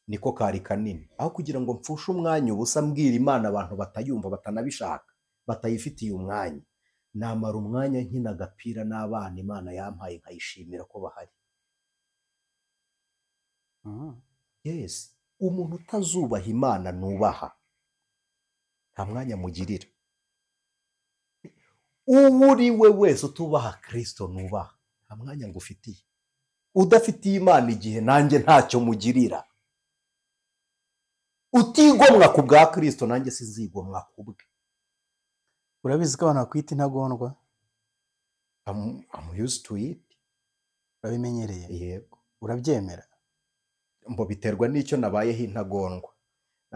niko kari kanini, aho kugira ngo mpfushe umwanya ubusa mbwira Imana abantu batayumva batanabishaka batayifitiye umwanya, namara umwanya nkina agapira n'abana Imana yampaye nkayishimira ko bahari. Yes, umuntu utazubaha Imana nubaha nta mwanya mugirira. Uwo uri we wese utubaha Kristo nubaha nta mwanya ngufitiye. Udafitiye Imana igihe nanjye ntacyo mugirira. Utigomwa ku bwa Kristo nanjye sinzigomwa ku bwe. urabizi ko abantu bakwita intagondwa? I'm used to it. urabimenyereye? Yego. urabyemera? Mbo biterwa n'icyo nabayeho intagondwa.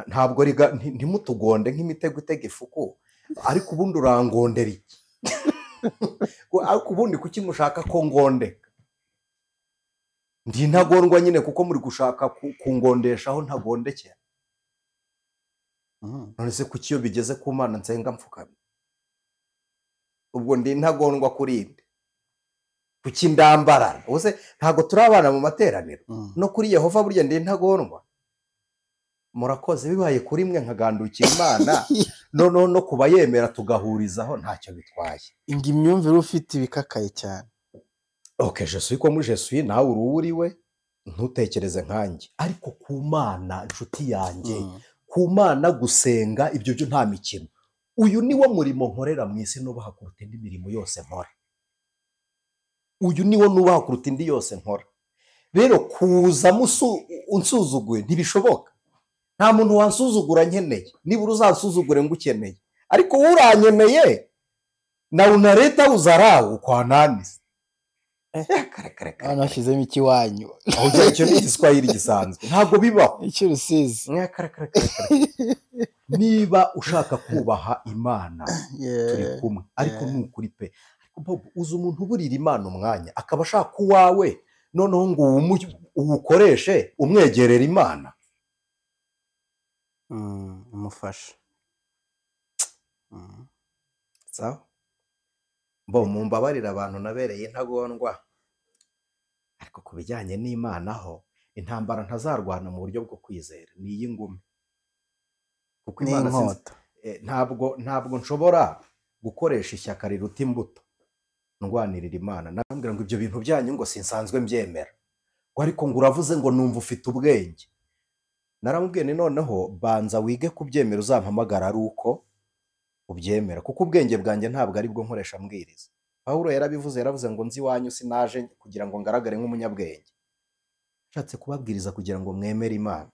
Ntabwo ntimutugonde nk'imitego itega ifuku, ariko ubundi urangondera iki? Ariko ubundi kuki mushaka ko ngondeka? Ndi intagondwa nyine kuko muri gushaka kungondeshaho ntagondekera. None se kuki iyo bigeze ku Mana nsenga mfukamye? Ubwo ndi intagondwa kuri nde? Kuki ndambarara? Ubuse ntago turi abana mu materaniro no kuri Yehova burya ndi intagondwa. Murakoze bibaye kuri mwe nkagandukira Imana no kuba yemera tugahurizaho ntacyo bitwaye. Ingi imyumvire ufite ibikakaye cyane. Okay, je suis comme je suis, nawe uriwe ntutekereze nkanjye, ariko ku Mana inshuti yanjye, ku Mana gusenga ibyo byo nta mikino. Uyu niwo murimo nkorera mu isi nubaha kuruta indi mirimo yose nkora. Uyu niwo nubaha kuruta indi yose nkora. Rero kuza unsuzuguye ntibishoboka. Nta muntu wansuzugura nkeneye, nibura uzansuzugure ngo ukeneye, ariko uranyeneye na unaleta uzarau kwa nani? Kare. Nashyizemo ikiwanyu. Ahujya icyo ni Igiswahili gisanzwe. Ntabwo bibaho. Icyo rusizi. Kare. Niba ushaka kubaha Imana turi kumwe, ariko nukuri pe. Uzi umuntu uburira Imana umwanya akaba ashaka uwawe, noneho ngo uwukoreshe umwegerera Imana. Umufasha. Sawa. Mbo mumbabarira abantu nabereye intagondwa, ariko kubijyanye n'Imana ho intambara ntazarwana mu buryo bwo kwizera ni iy'ingumi. Kuko Imana ntabwo nshobora gukoresha ishyaka riruta imbuto ndwanirira Imana. Narambwira ngo ibyo bintu byanyu ngo sinsanzwe mbyemera, ngo ariko ngo uravuze ngo numva ufite ubwenge. Naramubwiye ni noneho banza wige kubyemera uzampamagara ari uko ubyemera, kuko ubwenge bwanjye ntabwo ari bwo nkoresha mbwiriza. Pawulo yaravuze ngo nzi iwanyu sinaje kugira ngo ngaragare nk'umunyabwenge, nshatse kubabwiriza kugira ngo mwemere Imana.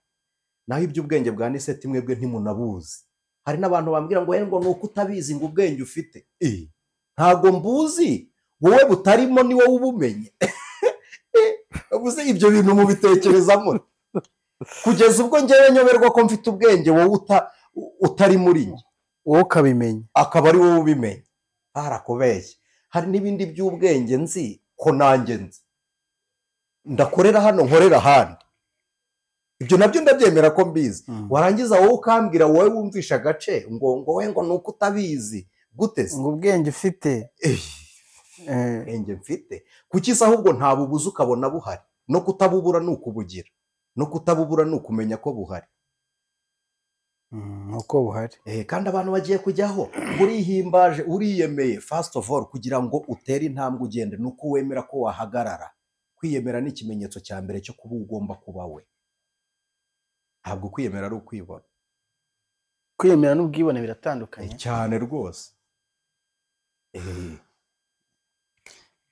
Naho iby'ubwenge bwa Niseti mwebwe ntimunabuzi. Hari n'abantu bambwira ngo nuko utabizi ngo ubwenge ufite. Ntabwo mbuzi, wowe butarimo ni wowe ubumenye. Ubuze ibyo bintu mubitekerezamo kugeza ubwo ngewe nyoberwa ko mfite ubwenge, wowe utari muri njye, wowe ukabimenya, akaba ari wowe ubimenya. Barakubeshye. Hari n'ibindi by'ubwenge nzi ko nanjye nzi, ndakorera hano nkorera ahandi. Ibyo nabyo ndabyemera ko mbizi. Warangiza wowe ukambwira wowe wumvisha agace ngo we ngo nuko utabizi gute se? Ngo ubwenge ufite. Ubwenge mfite kuki se ahubwo ntabubuze ukabona buhari? No kutabubura ni ukubugira, no kutabubura ni ukumenya ko buhari. Uko buhari. Kandi abantu bagiye kujyaho urihimbaje uriyemeye first of all kugira ngo utere intambwe ugende nuko wemera ko wahagarara. Kwiyemera ni ikimenyetso cya mbere cyo kuba ugomba kuba we. Ntabwo kwiyemera ari ukwibona. Kwiyemera n'ubwibone biratandukanye cyane rwose.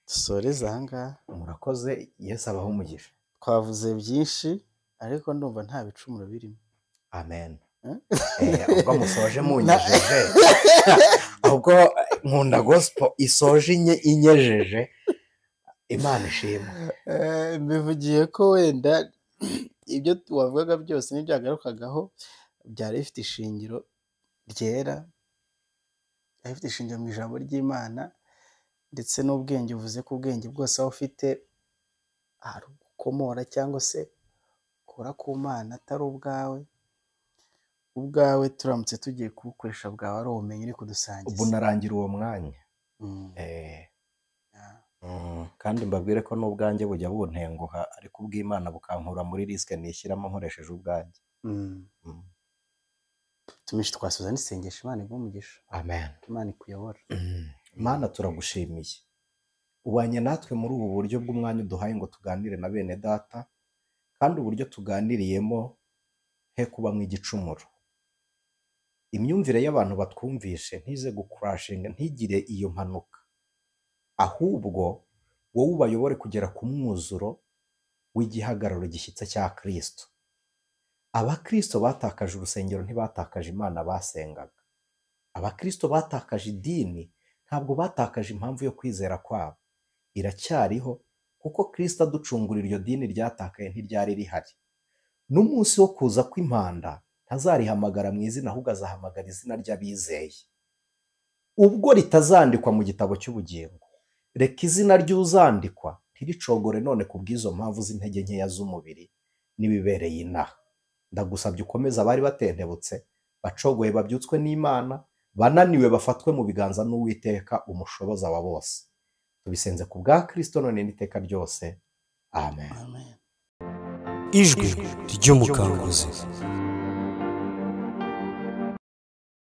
Dusoreze ahangaha. Murakoze, Yesu abaho umugisha. Twavuze byinshi ariko ndumva nta bicumuro birimo. Amen. Ubwo musoje munyejeje, ubwo nkunda gospel isoje inyejeje, Imana ishimwe. Mbivugiye ko wenda ibyo wavugaga byose n'ibyagarukagaho byari bifite ishingiro ryera, byari bifite ishingiro mu ijambo ry'Imana, ndetse n'ubwenge uvuze ko ubwenge bwose aho ufite hari ukomora cyangwa se ukura ku Mana atari ubwawe. Ubwawe turamutse tugiye kubukoresha bwawe ari ubumenyi uri kudusangiza. Ubu narangira uwo mwanya. kandi mbabwire ko n'ubwanjye bujya buntenguha ariko ubw'Imana bukankura muri risike nishyiramo nkoresheje ubwanjye. tumishi twasubiza n'isengesho Imana iguhe umugisha. Amen. Imana ikuyobora. Mana turagushimiye, ubanye natwe muri ubu buryo bw'umwanya uduhaye ngo tuganire na bene data, kandi uburyo tuganiriyemo he kubamo igicumuro. Imyumvire y'abantu batwumvishe ntize gukurashinga, ntigire iyo mpanuka, ahubwo wowe ubayobore kugera ku mwuzuro w'igihagararo gishyitse cya Kristo. Abakristo batakaje urusengero ntibatakaje Imana basengaga. Abakristo batakaje idini ntabwo batakaje impamvu yo kwizera kwabo, iracyariho, kuko Kristo aducungura iryo dini ryatakaye ntiryari rihari. N'umunsi wo kuza kw'impanda ntazarihamagara mu izina, ahubwo azahamagara izina ry'abizeye. Ubwo ritazandikwa mu gitabo cy'ubugingo, reka izina ry'uzandikwa ntiricogore none ku bw'izo mpamvu z'intege nkeya z'umubiri n'ibibereye inaha. Ndagusabye ukomeze abari batentebutse, bacogoye babyutswe n'Imana, bananiwe bafatwe mu biganza n'Uwiteka umushoboza wa bose. Tubisenze ku bwa Kristo none n'iteka ryose. Amen. Amen. Ijwi ry'umukanguzi.